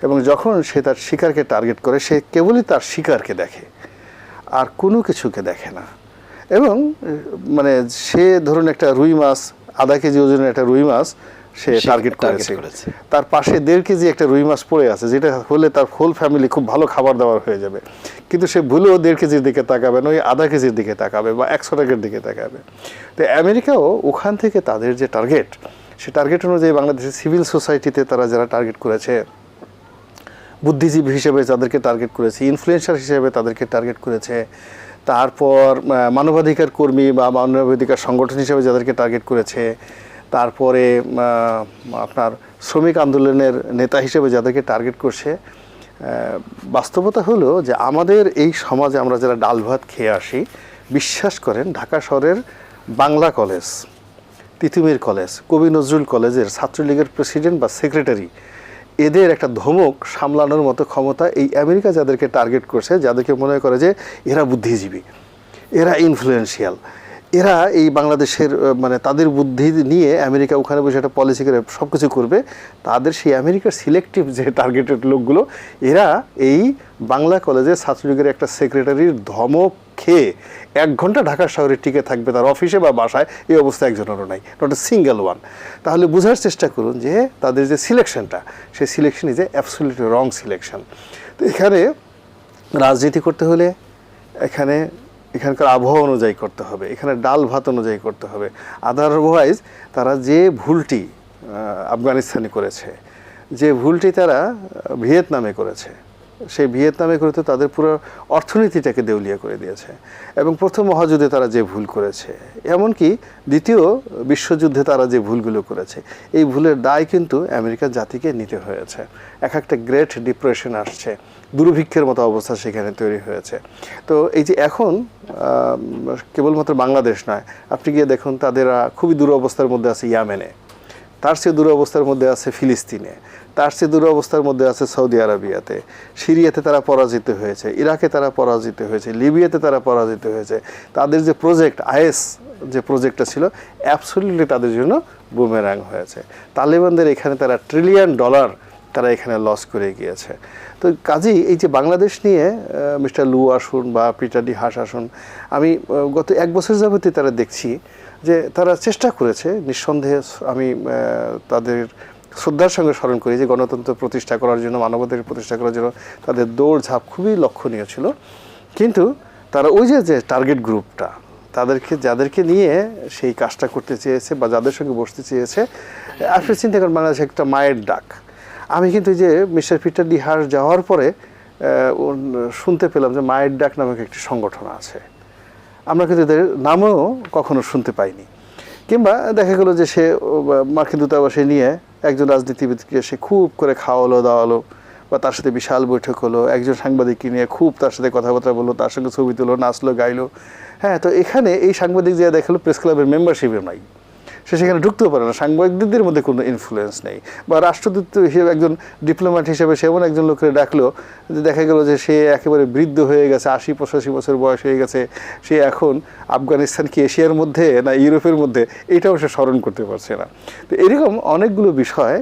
এবং যখন সে তার শিকারকে টার্গেট করে সে কেবলই তার শিকারকে দেখে আর কোনো কিছুকে দেখে না। এবং মানে সে ধরুন একটা রুই মাছ, আধা কেজি ওজনের একটা রুই মাছ সে টার্গেট করেছে, তার পাশে 1.5 কেজি একটা রুই মাছ পড়ে আছে যেটা হলে তার হোল ফ্যামিলি খুব ভালো খাবার দাবার হয়ে যাবে, কিন্তু সে ভুলেও 1.5 কেজির দিকে তাকাবে না, ওই আধা কেজির দিকে তাকাবে বা 100 টাকার দিকে তাকাবে। তো আমেরিকাও ওখান থেকে তাদের যে টার্গেট, সে টার্গেট অনুযায়ী বাংলাদেশের সিভিল সোসাইটিতে তারা যারা টার্গেট করেছে, বুদ্ধিজীবী হিসেবে যাদেরকে টার্গেট করেছে, ইনফ্লুয়েন্সার হিসেবে তাদেরকে টার্গেট করেছে, তারপর মানবাধিকার কর্মী বা মানবাধিকার সংগঠন হিসেবে যাদেরকে টার্গেট করেছে, তারপরে আপনার শ্রমিক আন্দোলনের নেতা হিসেবে যাদেরকে টার্গেট করছে। বাস্তবতা হলো যে আমাদের এই সমাজে আমরা যারা ডাল ভাত খেয়ে আসি, বিশ্বাস করেন ঢাকা শহরের বাংলা কলেজ, তিতুমির কলেজ, কবি নজরুল কলেজের ছাত্রলীগের প্রেসিডেন্ট বা সেক্রেটারি, এদের একটা ধমক সামলানোর মতো ক্ষমতা এই আমেরিকা যাদেরকে টার্গেট করছে, যাদেরকে মনে করে যে এরা বুদ্ধিজীবী, এরা ইনফ্লুয়েন্সিয়াল, এরা এই বাংলাদেশের মানে তাদের বুদ্ধি নিয়ে আমেরিকা ওখানে বসে একটা পলিসি করে সব কিছু করবে, তাদের সেই আমেরিকার সিলেক্টিভ যে টার্গেটেড লোকগুলো এরা এই বাংলা কলেজের ছাত্রলীগের একটা সেক্রেটারির ধমক খেয়ে 1 ঘন্টা ঢাকা শহরে টিকে থাকবে তার অফিসে বা বাসায়, এই অবস্থা একজনেরও নাই, নট এ সিঙ্গেল ওয়ান। তাহলে বোঝার চেষ্টা করুন যে তাদের যে সিলেকশনটা, সেই selection is a absolutely wrong selection. তো এখানে রাজনীতি করতে হলে এখানকার আবহাওয়া অনুযায়ী করতে হবে, এখানে ডাল ভাত অনুযায়ী করতে হবে। আদারওয়াইজ তারা যে ভুলটি আফগানিস্তানে করেছে, যে ভুলটি তারা ভিয়েতনামে করেছে, সেই ভিয়েতনামে করে তো তাদের পুরো অর্থনীতিটাকে দেউলিয়া করে দিয়েছে। এবং প্রথম মহাযুদ্ধে তারা যে ভুল করেছে, এমনকি দ্বিতীয় বিশ্বযুদ্ধে তারা যে ভুলগুলো করেছে, এই ভুলের দায় কিন্তু আমেরিকার জাতিকে নিতে হয়েছে। একটা গ্রেট ডিপ্রেশন আসছে, দুর্ভিক্ষের মতো অবস্থা সেখানে তৈরি হয়েছে। তো এই যে এখন কেবলমাত্র বাংলাদেশ নয়, আপনি গিয়ে দেখুন তাদেরা খুবই দুরবস্থার মধ্যে আছে ইয়েমেনে, তার চেয়ে দুরবস্থার মধ্যে আছে ফিলিস্তিনে, তার চেয়ে দুরবস্থার মধ্যে আছে সৌদি আরবিয়াতে, সিরিয়াতে তারা পরাজিত হয়েছে, ইরাকে তারা পরাজিত হয়েছে, লিবিয়াতে তারা পরাজিত হয়েছে। তাদের যে প্রজেক্ট আইএস যে প্রজেক্টটা ছিল অ্যাবসলিউটলি তাদের জন্য বুমেরাং হয়েছে। তালেবানদের এখানে তারা $1 ট্রিলিয়ন তারা এখানে লস করে গিয়েছে। তো কাজেই এই যে বাংলাদেশ নিয়ে মিস্টার লু আসুন বা পিটার ডি হাস আসুন, আমি গত 1 বছর যাবতই তারা দেখছি যে তারা চেষ্টা করেছে, নিঃসন্দেহে আমি তাদের শ্রদ্ধার সঙ্গে স্মরণ করি যে গণতন্ত্র প্রতিষ্ঠা করার জন্য, মানবাধিকার প্রতিষ্ঠা করার জন্য তাদের দৌড়ঝাঁপ খুবই লক্ষণীয় ছিল। কিন্তু তারা ওই যে টার্গেট গ্রুপটা, যাদেরকে নিয়ে সেই কাজটা করতে চেয়েছে বা যাদের সঙ্গে বসতে চেয়েছে, আপনি চিন্তা করেন বাংলাদেশ একটা মায়ের ডাক। আমি কিন্তু যে মিস্টার পিটার ডি হাস যাওয়ার পরে শুনতে পেলাম যে মায়ের ডাক নামক একটি সংগঠন আছে, আমরা কিন্তু এদের নামও কখনো শুনতে পাইনি। কিংবা দেখা গেলো যে সে মার্কিন দূতাবাসে নিয়ে একজন রাজনীতিবিদকে সে খুব করে খাওয়ালো দাওয়ালো বা তার সাথে বিশাল বৈঠক হলো, একজন সাংবাদিককে নিয়ে খুব তার সাথে কথাবার্তা বললো, তার সঙ্গে ছবি তুলো, নাচলো, গাইলো। হ্যাঁ, তো এখানে এই সাংবাদিক যে দেখালো প্রেস ক্লাবের মেম্বারশিপও নাই, সে সেখানে ঢুকতেও পারে না, সাংবাদিকদের মধ্যে কোনো ইনফ্লুয়েন্স নেই। বা রাষ্ট্রদূত হিসেবে একজন ডিপ্লোম্যাট হিসেবে সে এমন একজন লোকের ডাকলো যে দেখা গেল যে সে একেবারে বৃদ্ধ হয়ে গেছে, 80-85 বছর বয়স হয়ে গেছে, সে এখন আফগানিস্তান কি এশিয়ার মধ্যে না ইউরোপের মধ্যে, এটাও সে স্মরণ করতে পারছে না। তো এরকম অনেকগুলো বিষয়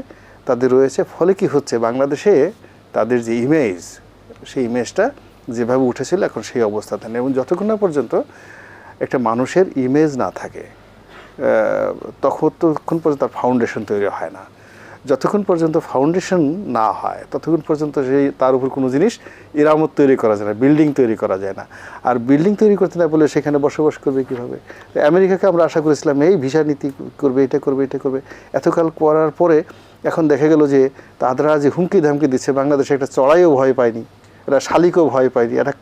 তাদের রয়েছে। ফলে কি হচ্ছে, বাংলাদেশে তাদের যে ইমেজ, সেই ইমেজটা যেভাবে উঠেছিল এখন সেই অবস্থাতে নেই। এবং যতক্ষণ না পর্যন্ত একটা মানুষের ইমেজ না থাকে ততক্ষণ পর্যন্ত তার ফাউন্ডেশন তৈরি হয় না। যতক্ষণ পর্যন্ত ফাউন্ডেশন না হয় ততক্ষণ পর্যন্ত সেই তার উপর কোনো জিনিস ইরামত তৈরি করা যায় না, বিল্ডিং তৈরি করা যায় না। আর বিল্ডিং তৈরি করতে না বলে সেখানে বসবাস করবে কীভাবে? আমেরিকাকে আমরা আশা করেছিলাম এই ভিসা নীতি করবে, এটা করবে, এটা করবে, এতকাল করার পরে এখন দেখা গেল যে তারা যে হুমকি ধামকি দিচ্ছে, বাংলাদেশে একটা চড়াইও ভয় পায়নি, এরা শালিকও ভয় পায়নি, এটা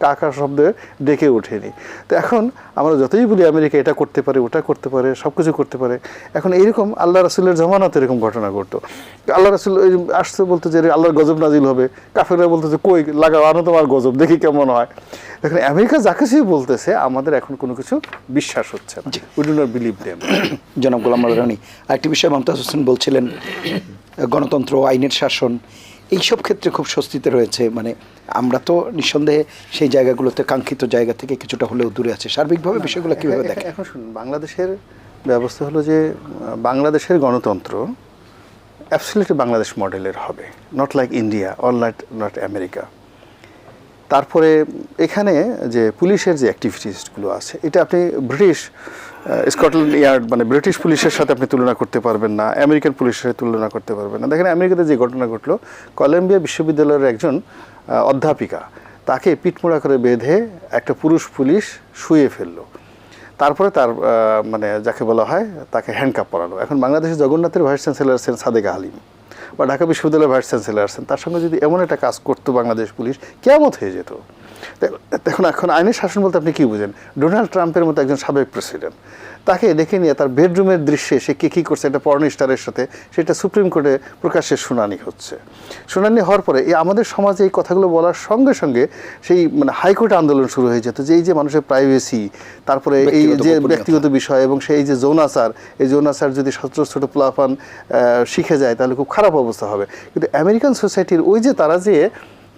কাকার শব্দে ডেকে ওঠেনি। তো এখন আমরা যতই বলি আমেরিকা এটা করতে পারে, ওটা করতে পারে, সব কিছু করতে পারে, এখন এইরকম আল্লাহ রাসূলের জমানাতে এরকম ঘটনা ঘটতো। আল্লাহ রাসূল আসতে বলতো যে আল্লাহর গজব নাজিল হবে, কাফেররা বলতো যে কই লাগাও, আনো তোমার গজব, দেখি কেমন হয়। দেখুন আমেরিকা যা কিছুই বলতেছে আমাদের এখন কোনো কিছু বিশ্বাস হচ্ছে না, we do not believe them. জনাব গোলাম মোল্লা রনি, আরেকটি বিষয় মমতাজ হোসেন বলছিলেন, গণতন্ত্র, আইনের শাসন, এইসব ক্ষেত্রে খুব স্বস্তিতে রয়েছে। মানে আমরা তো নিঃসন্দেহে সেই জায়গাগুলোতে কাঙ্ক্ষিত জায়গা থেকে কিছুটা হলেও দূরে আছে। সার্বিকভাবে বিষয়গুলো কীভাবে দেখেন? এখন শুনুন, বাংলাদেশের ব্যবস্থা হলো যে বাংলাদেশের গণতন্ত্র অ্যাবসলিউটলি বাংলাদেশ মডেলের হবে, not like India or not America. তারপরে এখানে যে পুলিশের যে অ্যাক্টিভিটিসগুলো আছে, এটা আপনি ব্রিটিশ স্কটল্যান্ড ইয়ার্ড মানে ব্রিটিশ পুলিশের সাথে আপনি তুলনা করতে পারবেন না, আমেরিকান পুলিশের সাথে তুলনা করতে পারবেন না। দেখেন আমেরিকাতে যে ঘটনা ঘটলো, কলম্বিয়া বিশ্ববিদ্যালয়ের একজন অধ্যাপিকা, তাকে পিঠমোড়া করে বেঁধে একটা পুরুষ পুলিশ শুয়ে ফেললো, তারপরে তার মানে যাকে বলা হয় তাকে হ্যান্ডকাপ পরানো। এখন বাংলাদেশের জগন্নাথের ভাইস চ্যান্সেলর আছেন সাদেকা হালিম, বা ঢাকা বিশ্ববিদ্যালয়ের ভাইস চ্যান্সেলর আছেন, তার সঙ্গে যদি এমন একটা কাজ করতো বাংলাদেশ পুলিশ, কেয়ামত হয়ে যেত। এখন আইনের শাসন বলতে আপনি কী বুঝেন? ডোনাল্ড ট্রাম্পের মতো একজন সাবেক প্রেসিডেন্ট, তাকে ডেকে নিয়ে তার বেডরুমের দৃশ্যে সে কী করছে একটা পর্ন স্টারের সাথে, সেটা সুপ্রিম কোর্টে প্রকাশ্যে শুনানি হচ্ছে। শুনানি হওয়ার পরে আমাদের সমাজে এই কথাগুলো বলার সঙ্গে সঙ্গে সেই মানে হাইকোর্টে আন্দোলন শুরু হয়ে যেত যে এই যে মানুষের প্রাইভেসি, তারপরে এই যে ব্যক্তিগত বিষয় এবং সেই যে যৌনাচার, এই যৌনাচার যদি ছোটো পোলাপান শিখে যায় তাহলে খুব খারাপ অবস্থা হবে। কিন্তু আমেরিকান সোসাইটির ওই যে তারা যে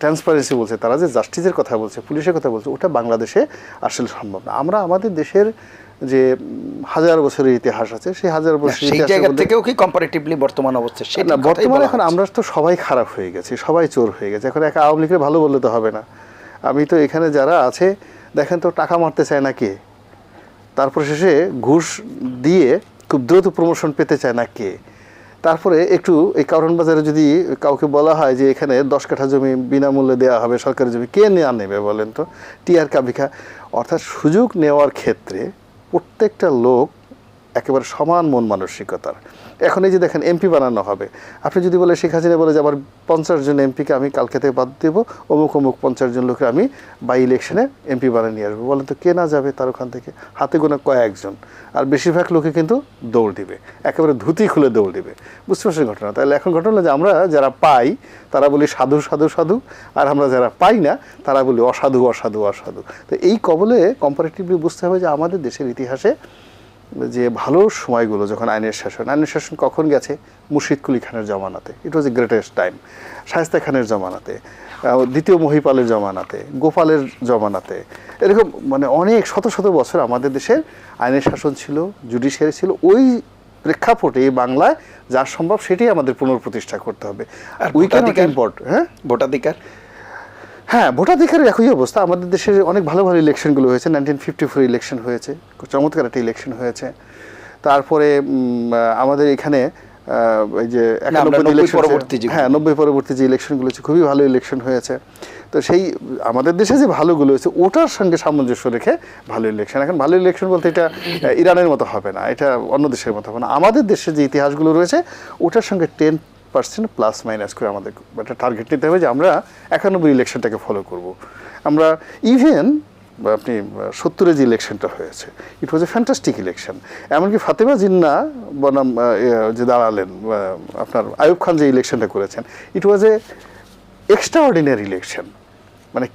ট্রান্সপারেন্সি বলছে, তারা যে জাস্টিসের কথা বলছে, পুলিশের কথা বলছে, ওটা বাংলাদেশে আসলে সম্ভব না। আমরা আমাদের দেশের যে হাজার বছরের ইতিহাস আছে, সেই হাজার বছরের সেই জায়গা থেকেও কি কম্পারেটিভলি বর্তমান অবস্থা সেটা বর্তমানে এখন আমরা তো সবাই খারাপ হয়ে গেছি, সবাই চোর হয়ে গেছে। এখন একা আওয়ামী লীগের ভালো বললে তো হবে না। আমি তো এখানে যারা আছে দেখেন তো টাকা মারতে চায় না কে, তারপর শেষে ঘুষ দিয়ে খুব দ্রুত প্রমোশন পেতে চায় না কে, তারপরে একটু এই কারণ বাজারে যদি কাউকে বলা হয় যে এখানে 10 কাঠা জমি বিনামূল্যে দেওয়া হবে, সরকারি জমি, কে নেবে বলেন তো? টিআর কাবিখা। অর্থাৎ সুযোগ নেওয়ার ক্ষেত্রে প্রত্যেকটা লোক একেবারে সমান মন মানসিকতার। এখন এই যে দেখেন এমপি বানানো হবে, আপনি যদি বলে শেখ হাসিনা বলে যে আমার 50 জন এমপিকে আমি কালকে থেকে বাদ দেবো, অমুক 50 জন লোকের আমি বাই ইলেকশনে এমপি বানিয়ে নিয়ে আসবো, বলেন তো কে না যাবে তার ওখান থেকে? হাতে গোনা কয়েকজন, আর বেশিরভাগ লোকে কিন্তু দৌড় দিবে, একেবারে ধুতি খুলে দৌড় দিবে। বুঝতে পারছেন ঘটনা? তাহলে এখন ঘটনা যে আমরা যারা পাই তারা বলি সাধু সাধু সাধু, আর আমরা যারা পাই না তারা বলি অসাধু অসাধু অসাধু। তো এই কবলে কম্পারেটিভলি বুঝতে হবে যে আমাদের দেশের ইতিহাসে যে ভালো সময়গুলো যখন আইনের শাসন কখন গেছে? মুর্শিদ কুলি খানের জমানাতে, ইট ওয়াজ এ গ্রেটেস্ট টাইম। শায়েস্তা খানের জমানাতে, দ্বিতীয় মহিপালের জমানাতে, গোপালের জমানাতে, এরকম মানে অনেক শত শত বছর আমাদের দেশের আইনের শাসন ছিল, জুডিশিয়ারি ছিল। ওই প্রেক্ষাপটে এই বাংলায় যা সম্ভব সেটাই আমাদের পুনঃপ্রতিষ্ঠা করতে হবে। We can not import. হ্যাঁ, ভোটাধিকার, হ্যাঁ ভোটাধিকারের একই অবস্থা। আমাদের দেশের অনেক ভালো ভালো ইলেকশনগুলো হয়েছে, 1954 ইলেকশন হয়েছে, চমৎকার একটা ইলেকশন হয়েছে। তারপরে আমাদের এখানে এই যে 90 পরবর্তী যে ইলেকশনগুলো হচ্ছে খুবই ভালো ইলেকশন হয়েছে। তো সেই আমাদের দেশে যে ভালোগুলো হয়েছে ওটার সঙ্গে সামঞ্জস্য রেখে ভালো ইলেকশন। এখন ভালো ইলেকশন বলতে এটা ইরানের মতো হবে না, এটা অন্য দেশের মতো হবে না। আমাদের দেশে যে ইতিহাসগুলো রয়েছে ওটার সঙ্গে 10% প্লাস মাইনাস করে আমাদের একটা টার্গেট নিতে হবে যে আমরা 91 ইলেকশনটাকে ফলো করব। আমরা ইভেন আপনি 70-এ যে ইলেকশনটা হয়েছে, ইট ওয়াজ এ ফ্যান্টাস্টিক ইলেকশন। এমনকি ফাতেমা জিন্নাহ বনাম যে দাঁড়ালেন, আপনার আইয়ুব খান যে ইলেকশনটা করেছেন, ইট ওয়াজ এ এক্সট্রাঅর্ডিনারি ইলেকশন। মানে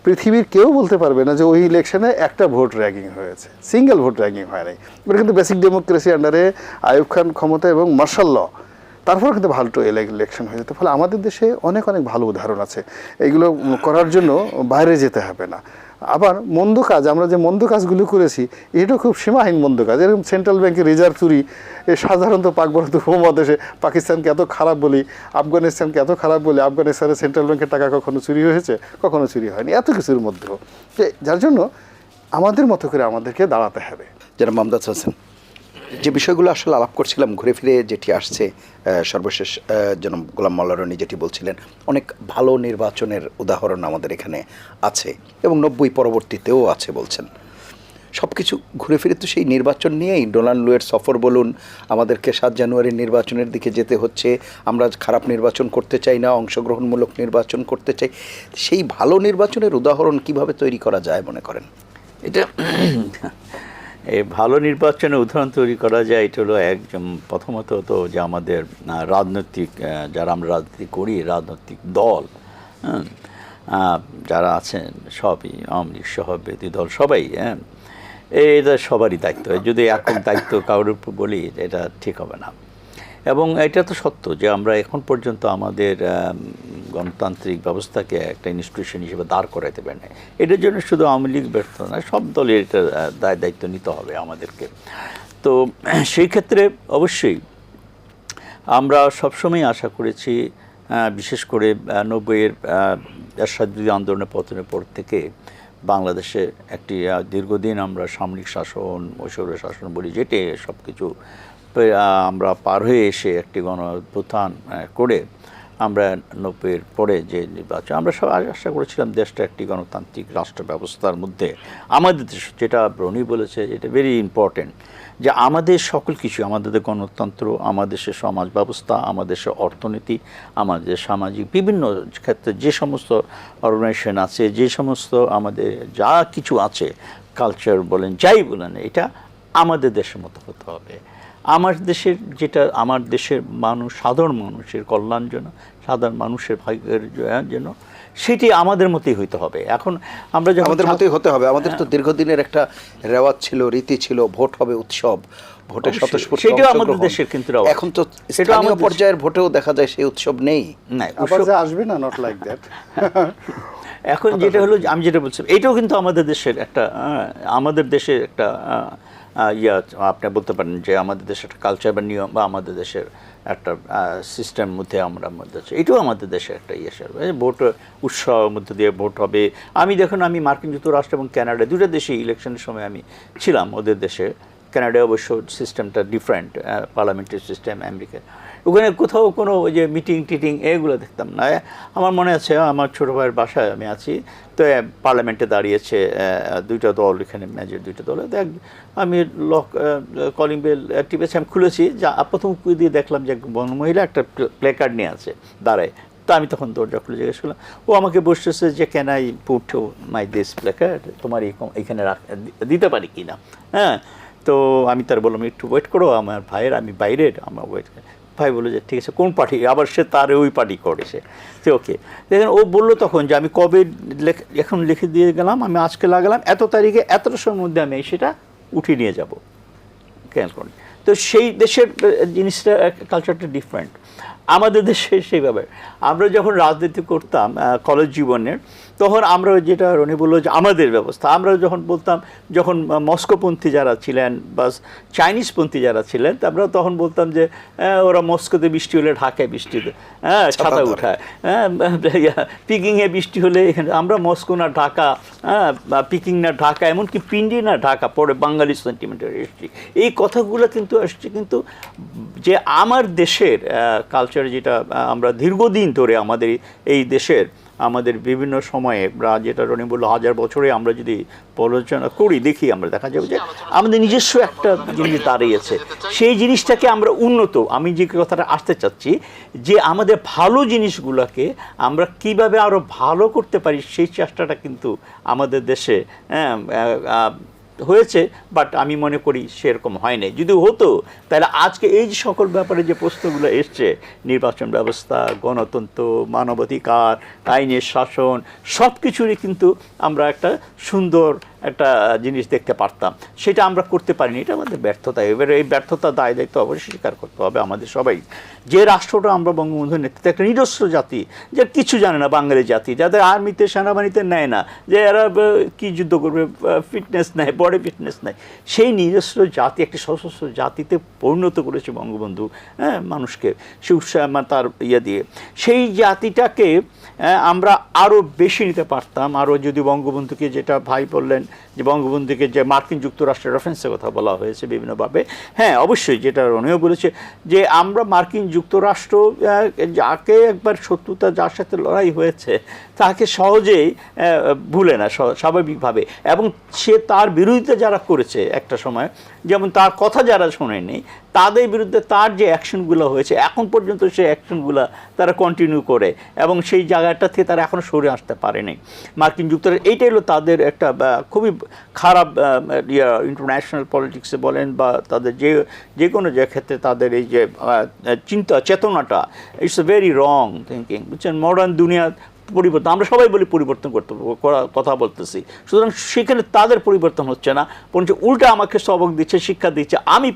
পৃথিবীর কেউ বলতে পারবে না যে ওই ইলেকশনে একটা ভোট র্যাগিং হয়েছে, সিঙ্গেল ভোট র্যাগিং হয় নাই। এবার কিন্তু বেসিক ডেমোক্রেসি আন্ডারে আইয়ুব খান ক্ষমতা এবং মার্শাল ল, তারপর কিন্তু ভালো ইলেকশন হয়ে যেত। ফলে আমাদের দেশে অনেক অনেক ভালো উদাহরণ আছে। এইগুলো করার জন্য বাইরে যেতে হবে না। আবার মন্দ কাজ, আমরা যে মন্দ কাজগুলো করেছি এটাও খুব সীমাহীন মন্দ কাজ। এরকম সেন্ট্রাল ব্যাংকের রিজার্ভ চুরি, সাধারণত পাক ভারত উপমহাদেশে পাকিস্তানকে এত খারাপ বলি, আফগানিস্তানকে এত খারাপ বলি, আফগানিস্তানের সেন্ট্রাল ব্যাংকের টাকা কখনো চুরি হয়েছে? কখনো চুরি হয়নি। এত কিছুর মধ্যেও যার জন্য আমাদের মতো করে আমাদেরকে দাঁড়াতে হবে। যারা মমতাজ হোসেন, যে বিষয়গুলো আসলে আলাপ করছিলাম ঘুরে ফিরে যেটি আসছে, সর্বশেষ জনাব গোলাম মোল্লা রনি যেটি বলছিলেন, অনেক ভালো নির্বাচনের উদাহরণ আমাদের এখানে আছে এবং 90 পরবর্তীতেও আছে বলছেন। সব কিছু ঘুরে ফিরে তো সেই নির্বাচন নিয়েই। ডোনাল্ড লুয়ের সফর বলুন, আমাদেরকে 7 জানুয়ারির নির্বাচনের দিকে যেতে হচ্ছে, আমরা খারাপ নির্বাচন করতে চাই না, অংশগ্রহণমূলক নির্বাচন করতে চাই। সেই ভালো নির্বাচনের উদাহরণ কিভাবে তৈরি করা যায় মনে করেন? এটা এই ভালো নির্বাচনের উদাহরণ তৈরি করা যায়, এটা হলো একজন প্রথমত তো যে আমাদের রাজনৈতিক যারা আমরা রাজনীতি করি, রাজনৈতিক দল যারা আছেন সবই, আওয়ামী লীগ সহ বিরোধী দল সবাই, এটা সবারই দায়িত্ব। যদি এখন দায়িত্ব কারোর উপর বলি এটা ঠিক হবে না। এবং এটা তো সত্য যে আমরা এখন পর্যন্ত আমাদের গণতান্ত্রিক ব্যবস্থাকে একটা ইনস্টিটিউশন হিসেবে দাঁড় করাইতে পারি না। এটার জন্য শুধু আওয়ামী লীগ ব্যর্থ না, সব দলের এটা দায়িত্ব নিতে হবে আমাদেরকে। তো সেই ক্ষেত্রে অবশ্যই আমরা সবসময় আশা করেছি, বিশেষ করে 90-এর এরশাদ আন্দোলনের পতনের পর থেকে বাংলাদেশে একটি দীর্ঘদিন আমরা সামরিক শাসন, ঐশ্বর্য শাসন বলি, যেটি সব কিছু আমরা পার হয়ে এসে একটি গণঅভ্যুত্থান করে আমরা 90-এর পরে যে নির্বাচন, আমরা সব আশা করেছিলাম দেশটা একটি গণতান্ত্রিক রাষ্ট্র ব্যবস্থার মধ্যে আমাদের দেশ, যেটা রনি বলেছে এটা ভেরি ইম্পর্টেন্ট, যে আমাদের সকল কিছু, আমাদের গণতন্ত্র, আমাদের দেশের সমাজ ব্যবস্থা, আমাদের দেশের অর্থনীতি, আমাদের সামাজিক বিভিন্ন ক্ষেত্রে যে সমস্ত অর্গানাইজেশন আছে, যে সমস্ত আমাদের যা কিছু আছে, কালচার বলেন যাই বলেন, এটা আমাদের দেশের মতো হতে হবে। আমার দেশের যেটা, আমার দেশের মানুষ, সাধারণ মানুষের কল্যাণ জন্য, সাধারণ মানুষের ভাগ্যের জন্য, সেটি আমাদের মতোই হইতে হবে। এখন আমরা যখন আমাদের মতোই হতে হবে। আমাদের তো দীর্ঘদিনের একটা রেওয়াজ ছিল, রীতি ছিল, ভোট হবে উৎসব, ভোটে স্বতঃস্ফূর্ত সেটাও আমাদের অংশগ্রহণ। দেশের কিন্তু এখন তো স্থানীয় পর্যায়ের ভোটেও দেখা যায় সেই উৎসব নেই। আবার যে আসবে না, নট লাইক দ্যাট। এখন যেটা হলো, আমি যেটা বলছি, এটাও কিন্তু আমাদের দেশের একটা, আমাদের দেশের একটা আপনি বলতে পারেন যে আমাদের দেশের একটা কালচার বা নিয়ম, বা আমাদের দেশের একটা সিস্টেমের মধ্যে আমরা মধ্যে আছে। এটাও আমাদের দেশের একটা ভোট উৎসবের মধ্যে দিয়ে ভোট হবে। দেখুন, আমি মার্কিন যুক্তরাষ্ট্র এবং কানাডা দুটো দেশে ইলেকশনের সময় আমি ছিলাম। ওদের দেশে, কানাডায় অবশ্য সিস্টেমটা ডিফারেন্ট, পার্লামেন্টারি সিস্টেম। আমেরিকা ওখানে কোথাও কোনো ওই যে মিটিং টিটিং এগুলো দেখতাম না। আমার মনে আছে আমার ছোটো ভাইয়ের বাসায় আমি আছি, তো পার্লামেন্টে দাঁড়িয়েছে দুইটা দল, এখানে ম্যাচের দুইটা দল। আমি কলিং বেল টিপেছি, আমি খুলেছি, যা প্রথম দিয়ে দেখলাম যে মহিলা একটা প্লে কার্ড নিয়ে আছে দাঁড়ায়। তো আমি তখন দরজা খুলে জিজ্ঞেস করলাম, ও আমাকে বসতেছে যে can I put my this play card, তোমার এইখানে দিতে পারি কি না। তো আমি তার বললাম একটু ওয়েট করো, আমার ভাইয়ের, আমি বাইরের, আমার ওয়েট। ভাই বললো যে ঠিক আছে, কোন পার্টি? আবার সে তার ওই পার্টি করেছে। তো ওকে, দেখেন ও বললো তখন যে আমি কবে এখন লিখে দিয়ে গেলাম, আমি আজকে লাগালাম, এত তারিখে এতটা সময়ের মধ্যে আমি সেটা উঠিয়ে নিয়ে যাব। কেন করেন? তো সেই দেশের জিনিসটা, কালচারটা ডিফারেন্ট। আমাদের দেশে সেইভাবে আমরা যখন রাজনীতি করতাম কলেজ জীবনের, তখন আমরা যেটা রনি বললো যে আমাদের ব্যবস্থা, আমরা যখন বলতাম, যখন মস্কোপন্থী যারা ছিলেন বা চাইনিজপন্থী যারা ছিলেন, আমরা তখন বলতাম যে ওরা মস্কোতে বৃষ্টি হলে ঢাকায় বৃষ্টি ছাতা উঠায়, পিকিংয়ে বৃষ্টি হলে এখানে, আমরা মস্কো না ঢাকা, পিকিং না ঢাকা, এমনকি পিন্ডি না ঢাকা, পরে বাঙালি সেন্টিমেন্টের এসছি। এই কথাগুলো কিন্তু আসছে, কিন্তু যে আমার দেশের কালচার, যেটা আমরা দীর্ঘদিন ধরে আমাদের এই দেশের, আমাদের বিভিন্ন সময়ে, যেটা রনি বললো, 1000 বছরে আমরা যদি পর্যালোচনা করি, দেখি, আমরা দেখা যাবে যে আমাদের নিজস্ব একটা জিনিস দাঁড়িয়েছে। সেই জিনিসটাকে আমরা উন্নত, আমি যে কথাটা আসতে চাচ্ছি, যে আমাদের ভালো জিনিসগুলোকে আমরা কিভাবে আরও ভালো করতে পারি, সেই চেষ্টাটা কিন্তু আমাদের দেশে হয়েছে। বাট আমি মনে করি সেরকম হয়নি। যদি হতো, তাহলে আজকে এই যে সকল ব্যাপারে যে প্রশ্নগুলো এসছে, নির্বাচন ব্যবস্থা, গণতন্ত্র, মানবাধিকার, আইনের শাসন, সব কিছুরই কিন্তু আমরা একটা সুন্দর একটা জিনিস দেখতে পারতাম। সেটা আমরা করতে পারিনি, এটা আমাদের ব্যর্থতা। এবারে এই ব্যর্থতা দায় দায়িত্ব অবশ্যই স্বীকার করতে হবে আমাদের সবাই। যে রাষ্ট্রটা আমরা বঙ্গবন্ধুর নেতৃত্বে, একটা নিজস্ব জাতি, যে কিছু জানে না, বাঙালি জাতি, যাদের আর্মিতে, সেনাবাহিনীতে নেয় না, যে এরা কি যুদ্ধ করবে, ফিটনেস নেয়, বডি ফিটনেস নেয়, সেই নিজস্ব জাতি, একটি সশস্ত্র জাতিতে পরিণত করেছে বঙ্গবন্ধু মানুষকে, সে উৎসাহ তার দিয়ে। সেই জাতিটাকে আমরা আরও বেশি নিতে পারতাম। আরও যদি বঙ্গবন্ধুকে, যেটা ভাই বললেন, যে বঙ্গবন্ধুকে যে মার্কিন যুক্তরাষ্ট্রের রেফারেন্সের কথা বলা হয়েছে বিভিন্নভাবে, হ্যাঁ অবশ্যই যেটা রনিও বলেছে যে আমরা মার্কিন যুক্তরাষ্ট্র যাকে একবার শত্রুতা যার সাথে লড়াই হয়েছে তাকে সহজেই ভুলে না স্বাভাবিকভাবে, এবং সে তার বিরোধিতা যারা করেছে একটা সময়, যেমন তার কথা যারা শোনেনি তাদের বিরুদ্ধে তার যে অ্যাকশনগুলো হয়েছে এখন পর্যন্ত সেই অ্যাকশনগুলো তারা কন্টিনিউ করে, এবং সেই জায়গাটা থেকে তারা এখনও সরে আসতে পারেনি। মার্কিন যুক্তরাষ্ট্র এইটাই হলো তাদের একটা খুবই খারাপ ইন্টারন্যাশনাল পলিটিক্সে বলেন বা তাদের যে কোনো যে ক্ষেত্রে তাদের এই যে চিন্তা চেতনাটা, it's a very wrong thinking, বুঝছেন। মডার্ন দুনিয়া পরিবর্তন, আমরা সবাই বলি পরিবর্তন কথা বলতেছি, সুতরাং সেখানে তাদের পরিবর্তন হচ্ছে না, বরঞ্চ উল্টা আমাকে সবক দিচ্ছে, শিক্ষা দিচ্ছে আমি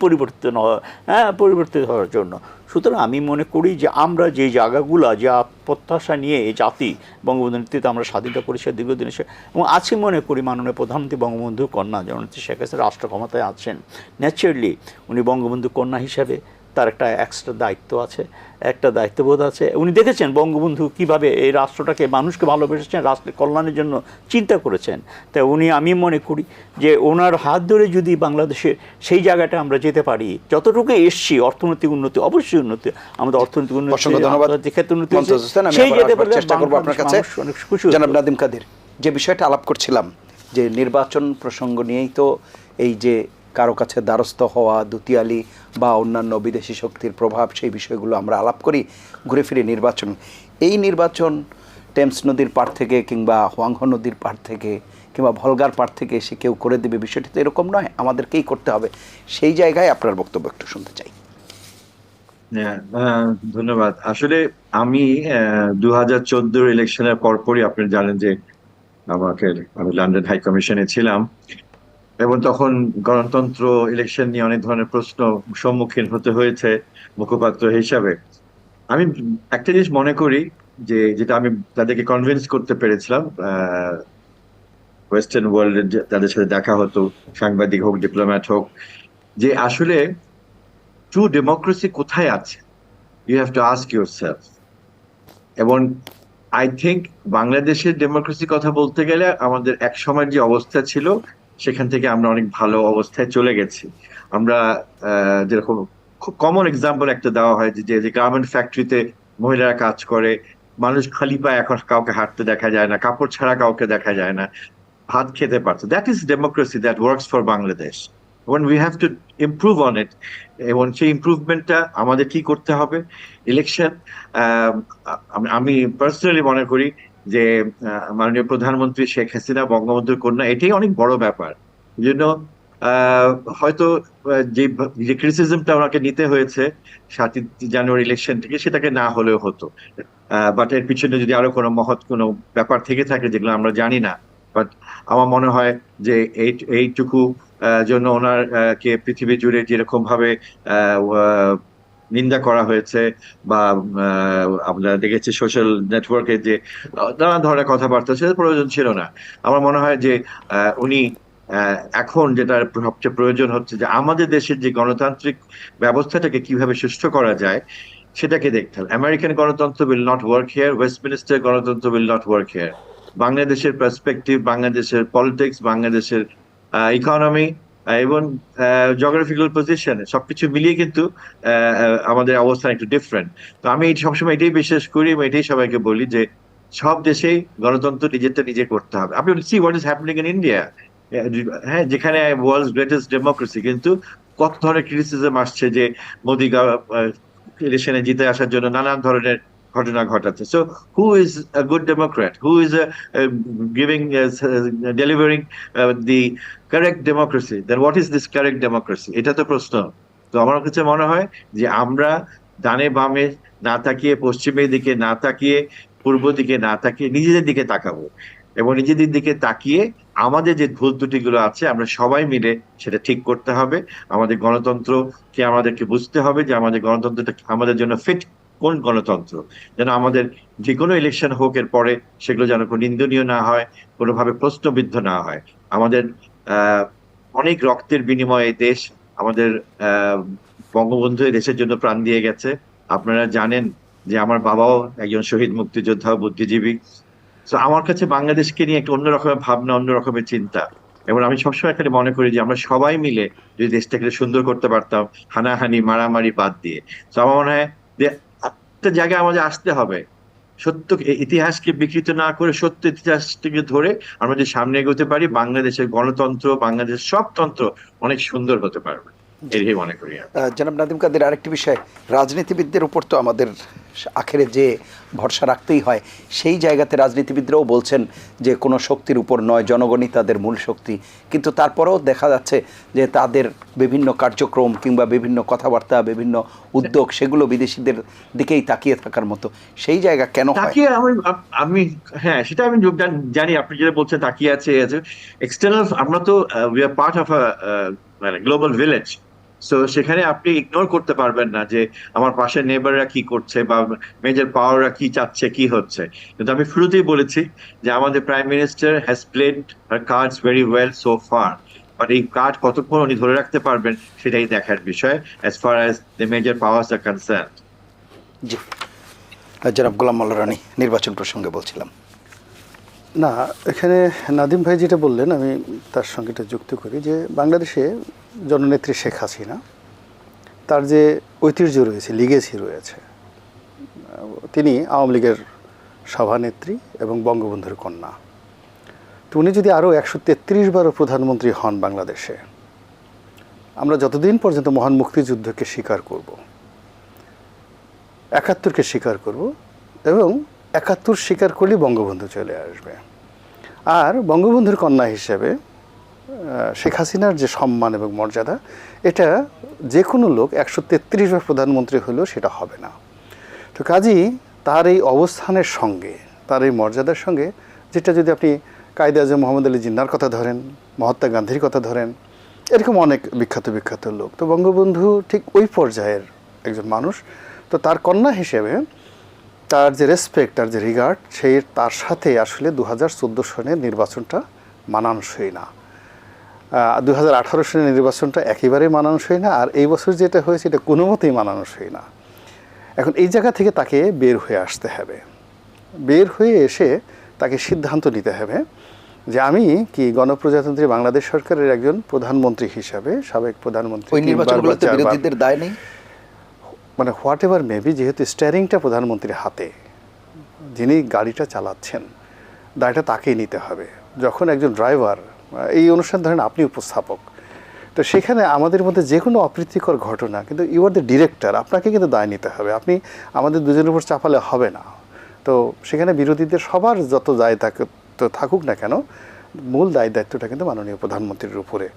পরিবর্তিত হওয়ার জন্য। সুতরাং আমি মনে করি যে আমরা যে জায়গাগুলো যা প্রত্যাশা নিয়ে এই জাতি বঙ্গবন্ধুর নেতৃত্বে আমরা স্বাধীনতা করেছি দীর্ঘদিন, এবং আছি মনে করি মাননীয় প্রধানমন্ত্রী বঙ্গবন্ধুর কন্যা জননেত্রী শেখ হাসিনা রাষ্ট্র ক্ষমতায় আছেন, ন্যাচারালি উনি বঙ্গবন্ধু কন্যা হিসাবে তার একটা এক্সট্রা দায়িত্ব আছে, একটা দায়িত্ববোধ আছে। উনি দেখেছেন বঙ্গবন্ধু কিভাবে এই রাষ্ট্রটাকে, মানুষকে ভালোবেসেছেন, রাষ্ট্রের কল্যাণের জন্য চিন্তা করেছেন। তাই আমি মনে করি যে ওনার হাত ধরে যদি বাংলাদেশের সেই জায়গাটা আমরা যেতে পারি, যতটুকু এসছি, অর্থনৈতিক উন্নতি, অবশ্যই উন্নতি, আমাদের অর্থনৈতিক উন্নতি, ক্ষেত্রে উন্নতি, সেই যেতে পারলে চেষ্টা করবো আপনার কাছে। অনেক খুশি। জনাব নাদিম কাদের, যে বিষয়টা আলাপ করছিলাম যে নির্বাচন প্রসঙ্গ নিয়েই তো এই যে কারো কাছে দ্বারস্থ হওয়া, দুতিয়ালি বা অন্যান্য বিদেশি শক্তির প্রভাব, সেই বিষয়গুলো আমরা আলাপ করি। ঘুরে ফিরে নির্বাচন, এই নির্বাচন টেমস নদীর পাড় থেকে কিংবা হোয়াংহ নদীর পাড় থেকে কিংবা ভলগার পাড় থেকে এসে কেউ করে দেবে, বিষয়টি তো এরকম নয়, আমাদেরকেই করতে হবে। সেই জায়গায় আপনার বক্তব্য একটু শুনতে চাই। ধন্যবাদ। আসলে আমি 2014 ইলেকশনের পরপরই আপনি জানেন যে আমি লন্ডন হাই কমিশনে ছিলাম, এবং তখন গণতন্ত্র ইলেকশন নিয়ে অনেক ধরনের প্রশ্ন সম্মুখীন হতে হয়েছে মুখপাত্র হিসাবে। আমি একটা জিনিস মনে করি যে যেটা আমি তাদেরকে কনভিন্স করতে পেরেছিলাম, ওয়েস্টার্ন ওয়ার্ল্ডের তাদের সাথে দেখা হতো, সাংবাদিক হোক, ডিপ্লোম্যাট হোক, যে আসলে ট্রু ডেমোক্রেসি কোথায় আছে, you have to ask yourself. এবং আই থিঙ্ক বাংলাদেশের ডেমোক্রেসির কথা বলতে গেলে আমাদের এক সময়ের যে অবস্থা ছিল সেখান থেকে আমরা অনেক ভালো অবস্থায় চলে গেছি। আমরা যেরকম খুব কমন এক্সাম্পল একটা দেওয়া হয় যে গার্মেন্ট ফ্যাক্টরিতে মহিলারা কাজ করে, মানুষ খালি পায়ে এখন কাউকে হাঁটতে দেখা যায় না, কাপড় ছাড়া কাউকে দেখা যায় না, ভাত খেতে পারছে। That is democracy, that works for Bangladesh. when we have to improve on it, এবং সেই ইমপ্রুভমেন্টটা আমাদের কি করতে হবে, ইলেকশন। আমি পার্সোনালি মনে করি যে মাননীয় প্রধানমন্ত্রী শেখ হাসিনা বঙ্গবন্ধুর কন্যা, এটাই অনেক বড় ব্যাপার। এই জন্য হয়তো যে ক্রিটিসিজমটা ওনাকে নিতে হয়েছে 7ই জানুয়ারি ইলেকশন থেকে, সেটাকে না হলেও হতো, বাট এর পিছনে যদি আরো কোনো মহৎ কোনো ব্যাপার থেকে থাকে যেগুলো আমরা জানি না, বাট আমার মনে হয় যে এইটুকু জন্য ওনার কে পৃথিবী জুড়ে যেরকম ভাবে নিন্দা করা হয়েছে, বা আমরা দেখেছি সোশ্যাল নেটওয়ার্কে যে নানা ধরনের কথাবার্তা, সেটা প্রয়োজন ছিল না। আমার মনে হয় যে উনি এখন যেটা সবচেয়ে প্রয়োজন হচ্ছে যে আমাদের দেশের যে গণতান্ত্রিক ব্যবস্থাটাকে কিভাবে সুষ্ঠু করা যায় সেটাকে দেখতে হবে। আমেরিকান গণতন্ত্র will not work here, Westminster গণতন্ত্র উইল নট ওয়ার্ক হিয়ার। বাংলাদেশের পার্সপেক্টিভ, বাংলাদেশের পলিটিক্স, বাংলাদেশের ইকোনমি এবং জিওগ্রাফিক্যাল পজিশন সবকিছু মিলিয়ে কিন্তু আমাদের অবস্থান একটু ডিফারেন্ট। তো আমি সবসময় এটাই বিশ্বাস করি এবং এটাই সবাইকে বলি যে সব দেশেই গণতন্ত্র নিজেরটা নিজে করতে হবে। আপনি see what is happening in India, হ্যাঁ, যেখানে ওয়ার্ল্ডস গ্রেটেস্ট ডেমোক্রেসি, কিন্তু কত ধরনের ক্রিটিসিজম আসছে যে মোদি ইলেকশনে জিতে আসার জন্য নানান ধরনের ঘটনা ঘটাচ্ছে। So who is a good Democrat, who is delivering the correct democracy, then what is this correct democracy? এটা তো প্রশ্ন। তো আমার কাছে মনে হয় যে আমরা ডানে বামে না তাকিয়ে, পশ্চিমের দিকে না তাকিয়ে, পূর্ব দিকে না তাকিয়ে নিজেদের দিকে তাকাবো, এবং নিজেদের দিকে তাকিয়ে আমাদের যে ভুল ত্রুটিগুলো আছে আমরা সবাই মিলে সেটা ঠিক করতে হবে। আমাদের গণতন্ত্রকে আমাদেরকে বুঝতে হবে যে আমাদের গণতন্ত্রটা আমাদের জন্য ফিট কোন গণতন্ত্র, যেন আমাদের যে কোনো ইলেকশন হোক এর পরে সেগুলো যেন কোনো নিন্দনীয় না হয়, কোনোভাবে প্রশ্নবিদ্ধ না হয়। আমাদের অনেক রক্তের বিনিময়ে দেশ, আমাদের বঙ্গবন্ধু দেশের জন্য প্রাণ দিয়ে গেছে। আপনারা জানেন যে আমার বাবাও একজন শহীদ মুক্তিযোদ্ধা, বুদ্ধিজীবী। তো আমার কাছে বাংলাদেশকে নিয়ে একটা অন্য রকমের ভাবনা, অন্য রকমের চিন্তা। এবং আমি সবসময় এখানে মনে করি যে আমরা সবাই মিলে যদি দেশটাকে সুন্দর করতে পারতাম, হানাহানি মারামারি বাদ দিয়ে। তো আমার মনে হয় যে একটা জায়গায় আমাদের আসতে হবে, সত্য ইতিহাসকে বিকৃত না করে সত্য ইতিহাসটাকে ধরে আমরা যদি সামনে এগোতে পারি, বাংলাদেশের গণতন্ত্র, বাংলাদেশের সব তন্ত্র অনেক সুন্দর হতে পারবে, এটাই মনে করি আমি। জনাব নাদিম কাদের, আরেকটি বিষয়, রাজনীতিবিদদের উপর তো আমাদের আখেরে যে ভরসা রাখতেই হয়, সেই জায়গাতে রাজনীতিবিদরাও বলছেন যে কোনো শক্তির উপর নয়, জনগণই তাদের মূল শক্তি। কিন্তু তারপরেও দেখা যাচ্ছে যে তাদের বিভিন্ন কার্যক্রম কিংবা বিভিন্ন কথাবার্তা, বিভিন্ন উদ্যোগ, সেগুলো বিদেশিদের দিকেই তাকিয়ে থাকার মতো। সেই জায়গা কেন হয়? তাকিয়ে আমি হ্যাঁ, সেটা আমি জানি আপনি যেটা বলছেন তাকিয়ে আছে এক্সটার্নাল। আমরা তো উই আর পার্ট অফ মানে গ্লোবাল ভিলেজ। সো সেখানে আপনি ইগনোর করতে পারবেন না যে আমার পাশের নেবাররা কি করছে বা মেজর পাওয়াররা কি চাচ্ছে, কি হচ্ছে। কিন্তু আমি শুরুতেই বলেছি যে আমাদের prime minister has played her cards very well so far, but এই কার্ড কতক্ষণ উনি ধরে রাখতে পারবেন সেটাই দেখার বিষয় as far as the major powers are concern. জি, জনাব গোলাম মোল্লা রানী, নির্বাচন প্রসঙ্গে বলছিলাম। না, এখানে নাদিম ভাই যেটা বললেন আমি তার সঙ্গে এটা যুক্ত করি যে বাংলাদেশে জননেত্রী শেখ হাসিনা, তার যে ঐতিহ্য রয়েছে, লিগেসি রয়েছে, তিনি আওয়ামী লীগের সভানেত্রী এবং বঙ্গবন্ধুর কন্যা। তো উনি যদি আরও 133 বারও প্রধানমন্ত্রী হন বাংলাদেশে, আমরা যতদিন পর্যন্ত মহান মুক্তিযুদ্ধকে স্বীকার করব, 71কে স্বীকার করব, এবং 71 স্বীকার করলেই বঙ্গবন্ধু চলে আসবে। আর বঙ্গবন্ধুর কন্যা হিসেবে শেখ হাসিনার যে সম্মান এবং মর্যাদা, এটা যে কোনো লোক 133 বার প্রধানমন্ত্রী হলেও সেটা হবে না। তো কাজেই তার এই অবস্থানের সঙ্গে, তার এই মর্যাদার সঙ্গে, যেটা যদি আপনি কায়েদ আজম মোহাম্মদ আলী জিন্নাহর কথা ধরেন, মহাত্মা গান্ধীর কথা ধরেন, এরকম অনেক বিখ্যাত বিখ্যাত লোক, তো বঙ্গবন্ধু ঠিক ওই পর্যায়ের একজন মানুষ। তো তার কন্যা হিসেবে তার যে রেসপেক্ট, তার যে রিগার্ড, সেই তার সাথে আসলে 2014 সনের নির্বাচনটা মানানসই না, 2018 সনের নির্বাচনটা একেবারেই মানানসই না, আর এই বছর যেটা হয়েছে এটা কোনো মতেই মানানসই না। এখন এই জায়গা থেকে তাকে বের হয়ে আসতে হবে। বের হয়ে এসে তাকে সিদ্ধান্ত নিতে হবে যে আমি কি গণপ্রজাতন্ত্রী বাংলাদেশ সরকারের একজন প্রধানমন্ত্রী হিসাবে, সাবেক প্রধানমন্ত্রী, ওই নির্বাচনগুলোতে বিরোধীদের দায় নেই, মানে হোয়াট এভার মেবি, যেহেতু স্টিয়ারিংটা প্রধানমন্ত্রীর হাতে, যিনি গাড়িটা চালাচ্ছেন, দায়টা তাকেই নিতে হবে। যখন একজন ড্রাইভার, এই অনুষ্ঠান ধরেন আপনি উপস্থাপক, তো সেখানে আমাদের মধ্যে যে কোনো অপ্রীতিকর ঘটনা, কিন্তু ইউ আর দ্য ডিরেক্টর, আপনাকে কিন্তু দায় নিতে হবে। আপনি আমাদের দুজনের উপর চাপালে হবে না। তো সেখানে বিরোধীদের সবার যত দায় থাকুক না কেন, মূল দায়িত্বটা কিন্তু মাননীয় প্রধানমন্ত্রীর উপরে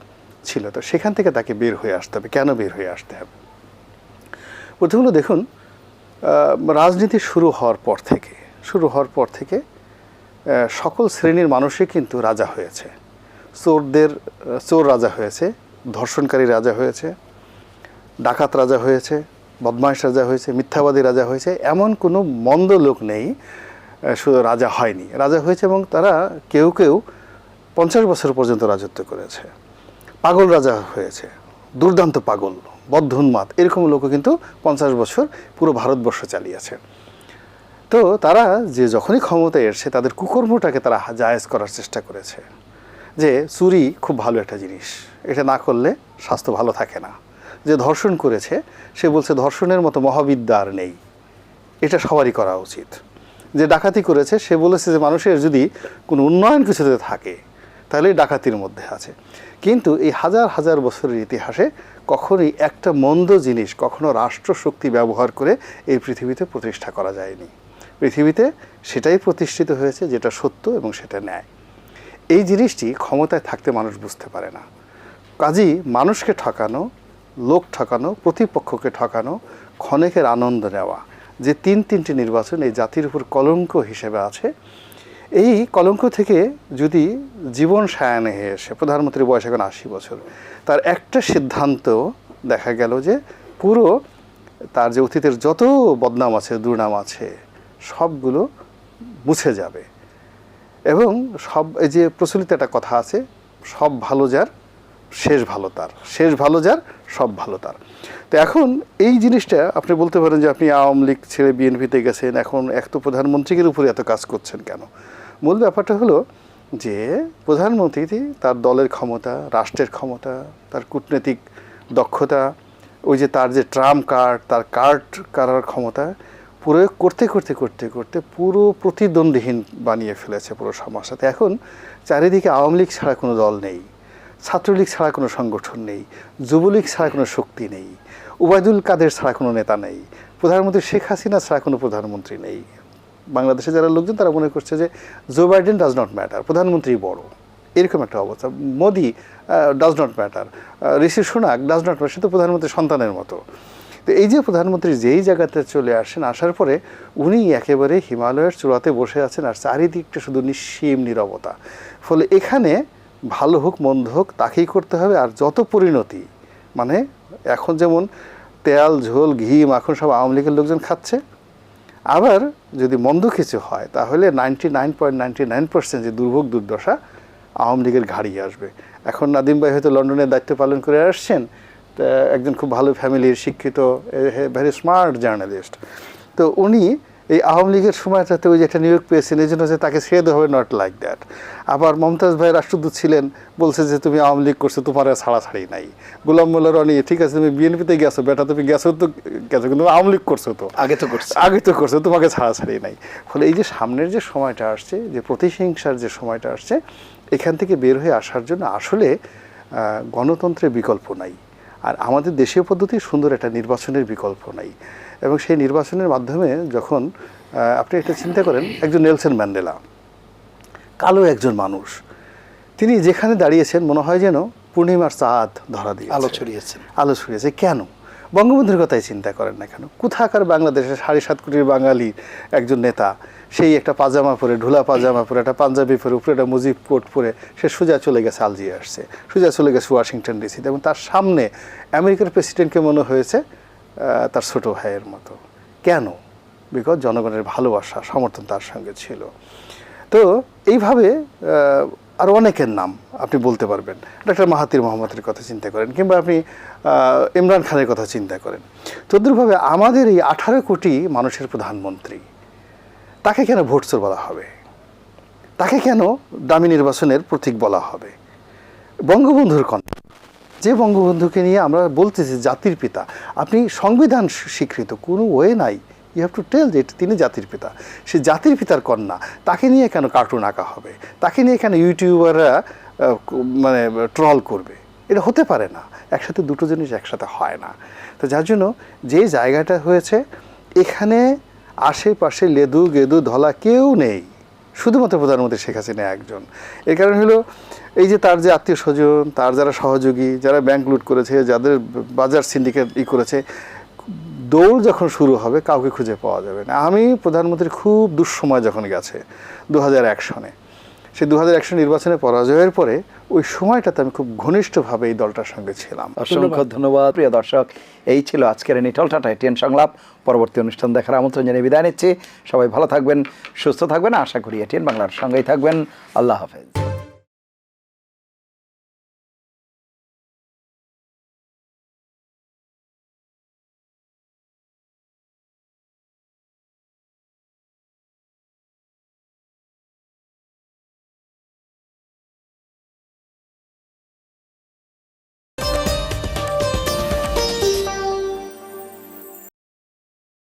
ছিল। তো সেখান থেকে তাকে বের হয়ে আসতে হবে। কেন বের হয়ে আসতে হবে? প্রথম হলো, দেখুন, রাজনীতি শুরু হওয়ার পর থেকে সকল শ্রেণীর মানুষই কিন্তু রাজা হয়েছে। চোর রাজা হয়েছে, ধর্ষণকারী রাজা হয়েছে, ডাকাত রাজা হয়েছে, বদমাইশ রাজা হয়েছে, মিথ্যাবাদী রাজা হয়েছে, এমন কোনো মন্দ লোক নেই শুধু রাজা হয়নি, রাজা হয়েছে। এবং তারা কেউ কেউ 50 বছর পর্যন্ত রাজত্ব করেছে। পাগল রাজা হয়েছে, দুর্দান্ত পাগল, বদ্ধোন্মাদ, এরকম লোকও কিন্তু 50 বছর পুরো ভারতবর্ষ চালিয়েছে। তো তারা যে যখনই ক্ষমতায় এসছে, তাদের কুকর্মটাকে তারা জায়েজ করার চেষ্টা করেছে যে চুরি খুব ভালো একটা জিনিস, এটা না করলে স্বাস্থ্য ভালো থাকে না। যে ধর্ষণ করেছে সে বলছে ধর্ষণের মতো মহাবিদ্যা আর নেই, এটা সবারই করা উচিত। যে ডাকাতি করেছে সে বলেছে যে মানুষের যদি কোনো উন্নয়ন কিছুতে থাকে তাহলে ডাকাতির মধ্যে আছে। কিন্তু এই হাজার হাজার বছরের ইতিহাসে কখনোই একটা মন্দ জিনিস কখনো রাষ্ট্রশক্তি ব্যবহার করে এই পৃথিবীতে প্রতিষ্ঠা করা যায়নি। পৃথিবীতে সেটাই প্রতিষ্ঠিত হয়েছে যেটা সত্য এবং সেটা ন্যায়। এই জিনিসটি ক্ষমতায় থাকতে মানুষ বুঝতে পারে না। কাজেই মানুষকে ঠকানো, লোক ঠকানো, প্রতিপক্ষকে ঠকানো, ক্ষণিকের আনন্দ নেওয়া, যে তিনটি নির্বাচন এই জাতির উপর কলঙ্ক হিসেবে আছে, এই কলঙ্ক থেকে যদি জীবন সায়ানে হয়ে এসে, প্রধানমন্ত্রীর বয়স এখন 80 বছর, তার একটা সিদ্ধান্ত দেখা গেল যে পুরো তার যে অতীতের যত বদনাম আছে, দুর্নাম আছে, সবগুলো মুছে যাবে। এবং সব, এই যে প্রচলিত একটা কথা আছে, সব ভালো যার শেষ ভালো তার, শেষ ভালো যার সব ভালো তার। তো এখন এই জিনিসটা আপনি বলতে পারেন যে আপনি আওয়ামী লীগ ছেড়ে বিএনপিতে গেছেন, এখন এক তো প্রধানমন্ত্রীর উপরে এত কাজ করছেন কেন? মূল ব্যাপারটা হলো যে প্রধানমন্ত্রী তার দলের ক্ষমতা, রাষ্ট্রের ক্ষমতা, তার কূটনৈতিক দক্ষতা, ওই যে তার যে ট্রাম্প কার্ড, তার কার্ড করার ক্ষমতা প্রয়োগ করতে করতে করতে করতে পুরো প্রতিদ্বন্দ্বীহীন বানিয়ে ফেলেছে পুরো সমাজটাতে। এখন চারিদিকে আওয়ামী লীগ ছাড়া কোনো দল নেই, ছাত্রলীগ ছাড়া কোনো সংগঠন নেই, যুবলীগ ছাড়া কোনো শক্তি নেই, ওবায়দুল কাদের ছাড়া কোনো নেতা নেই, প্রধানমন্ত্রী শেখ হাসিনা ছাড়া কোনো প্রধানমন্ত্রী নেই। বাংলাদেশে যারা লোকজন তারা মনে করছে যে Joe Biden does not matter, প্রধানমন্ত্রী বড়, এরকম একটা অবস্থা। Modi does not matter, Rishi Sunak does not matter, সে তো প্রধানমন্ত্রী সন্তানের মতো। তো এই যে প্রধানমন্ত্রী যেই জায়গাতে চলে আসেন, আসার পরে উনি একেবারে হিমালয়ের চূড়াতে বসে আছেন আর চারিদিকটা শুধু নিঃসীম নীরবতা। ফলে এখানে ভালো হোক মন্দ হোক তাকেই করতে হবে। আর যত পরিণতি, মানে এখন যেমন তেল ঝোল ঘি মাখন সব আওয়ামী লীগের লোকজন খাচ্ছে, আবার যদি মন্দ কিছু হয় তাহলে 99.99% যে দুর্ভোগ দুর্দশা আওয়ামী লীগের ঘাড়ি আসবে। এখন নাদিম ভাই হয়তো লন্ডনের দায়িত্ব পালন করে আসছেন, তা একজন খুব ভালো ফ্যামিলির শিক্ষিত, ভেরি স্মার্ট জার্নালিস্ট। তো উনি এই আওয়ামী লীগের সময়টাতে ওই যে একটা নিয়োগ পেয়েছেন, এই জন্য যে তাকে ছেড়ে দেওয়া হবে, নট লাইক দ্যাট। আবার মমতাজ ভাই রাষ্ট্রদূত ছিলেন, বলছে যে তুমি আওয়ামী লীগ করছো, তোমার ছাড়াছাড়ি নাই। গোলাম মোল্লা রনি, ঠিক আছে তুমি বিএনপিতে গেছো বেটা, তুমি গেছো তো গেছো, কিন্তু আওয়ামী লীগ করছো তো আগে তো করছো, তোমাকে ছাড়াছাড়ি নাই। ফলে এই যে সামনের যে সময়টা আসছে, যে প্রতিহিংসার যে সময়টা আসছে, এখান থেকে বের হয়ে আসার জন্য আসলে গণতন্ত্রের বিকল্প নাই। আর আমাদের দেশীয় পদ্ধতি সুন্দর একটা নির্বাচনের বিকল্প নাই। এবং সেই নির্বাচনের মাধ্যমে যখন আপনি এটা চিন্তা করেন, একজন নেলসন ম্যান্ডেলা, কালো একজন মানুষ, তিনি যেখানে দাঁড়িয়েছেন মনে হয় যেন পূর্ণিমার চাঁদ ধরা দিয়ে আলো ছড়িয়েছে। কেন? বঙ্গবন্ধুর কথাই চিন্তা করেন না কেন? কোথাকার বাংলাদেশের 7.5 কোটির বাঙালি একজন নেতা, সেই একটা পাজামা পরে, ঢোলা পাজামা পরে, একটা পাঞ্জাবি পরে, উপরে একটা মুজিব কোট পরে সে সোজা চলে গেছে আলজিয়ার্সে, সোজা চলে গেছে ওয়াশিংটন ডিসিতে, এবং তার সামনে আমেরিকার প্রেসিডেন্টকে মনে হয়েছে তার ছোট ভাইয়ের মতো। কেন? বিকজ জনগণের ভালোবাসা, সমর্থন তার সঙ্গে ছিল। তো এইভাবে আরও অনেকের নাম আপনি বলতে পারবেন। ডক্টর মাহাথির মোহাম্মদের কথা চিন্তা করেন, কিংবা আপনি ইমরান খানের কথা চিন্তা করেন। তদ্রুপভাবে আমাদের এই 18 কোটি মানুষের প্রধানমন্ত্রী, তাকে কেন ভোটচোর বলা হবে? তাকে কেন দামি নির্বাচনের প্রতীক বলা হবে? বঙ্গবন্ধুর কন্যা, যে বঙ্গবন্ধুকে নিয়ে আমরা বলতেছি জাতির পিতা, আপনি সংবিধান স্বীকৃত কোনো ওয়ে নাই, ইউ হ্যাভ টু টেল যে তিনি জাতির পিতা। সে জাতির পিতার কন্যা, তাকে নিয়ে কেন কার্টুন আঁকা হবে? তাকে নিয়ে কেন ইউটিউবাররা মানে ট্রল করবে? এটা হতে পারে না। একসাথে দুটো জিনিস একসাথে হয় না। তো যার জন্য যে জায়গাটা হয়েছে, এখানে আশেপাশে লেদু গেদু ধলা কেউ নেই, শুধুমাত্র প্রধানমন্ত্রী শেখ হাসিনা একজন। এর কারণ হলো এই যে তার যে আত্মীয় স্বজন, তার যারা সহযোগী, যারা ব্যাংক লুট করেছে, যাদের বাজার সিন্ডিকেট করেছে, দৌড় যখন শুরু হবে কাউকে খুঁজে পাওয়া যাবে না। আমি প্রধানমন্ত্রীর খুব দুঃসময় যখন গেছে 2001 সনে, সেই 2001 সনে নির্বাচনে পরাজয়ের পরে ওই সময়টাতে আমি খুব ঘনিষ্ঠভাবে এই দলটার সঙ্গে ছিলাম। অসংখ্য ধন্যবাদ প্রিয় দর্শক। এই ছিল আজকের নিটল টাটা এটিএন সংলাপ। পরবর্তী অনুষ্ঠান দেখার আমন্ত্রণ জানিয়ে বিদায় নিচ্ছি। সবাই ভালো থাকবেন, সুস্থ থাকবেন, আশা করি এটিএন বাংলার সঙ্গেই থাকবেন। আল্লাহ হাফেজ।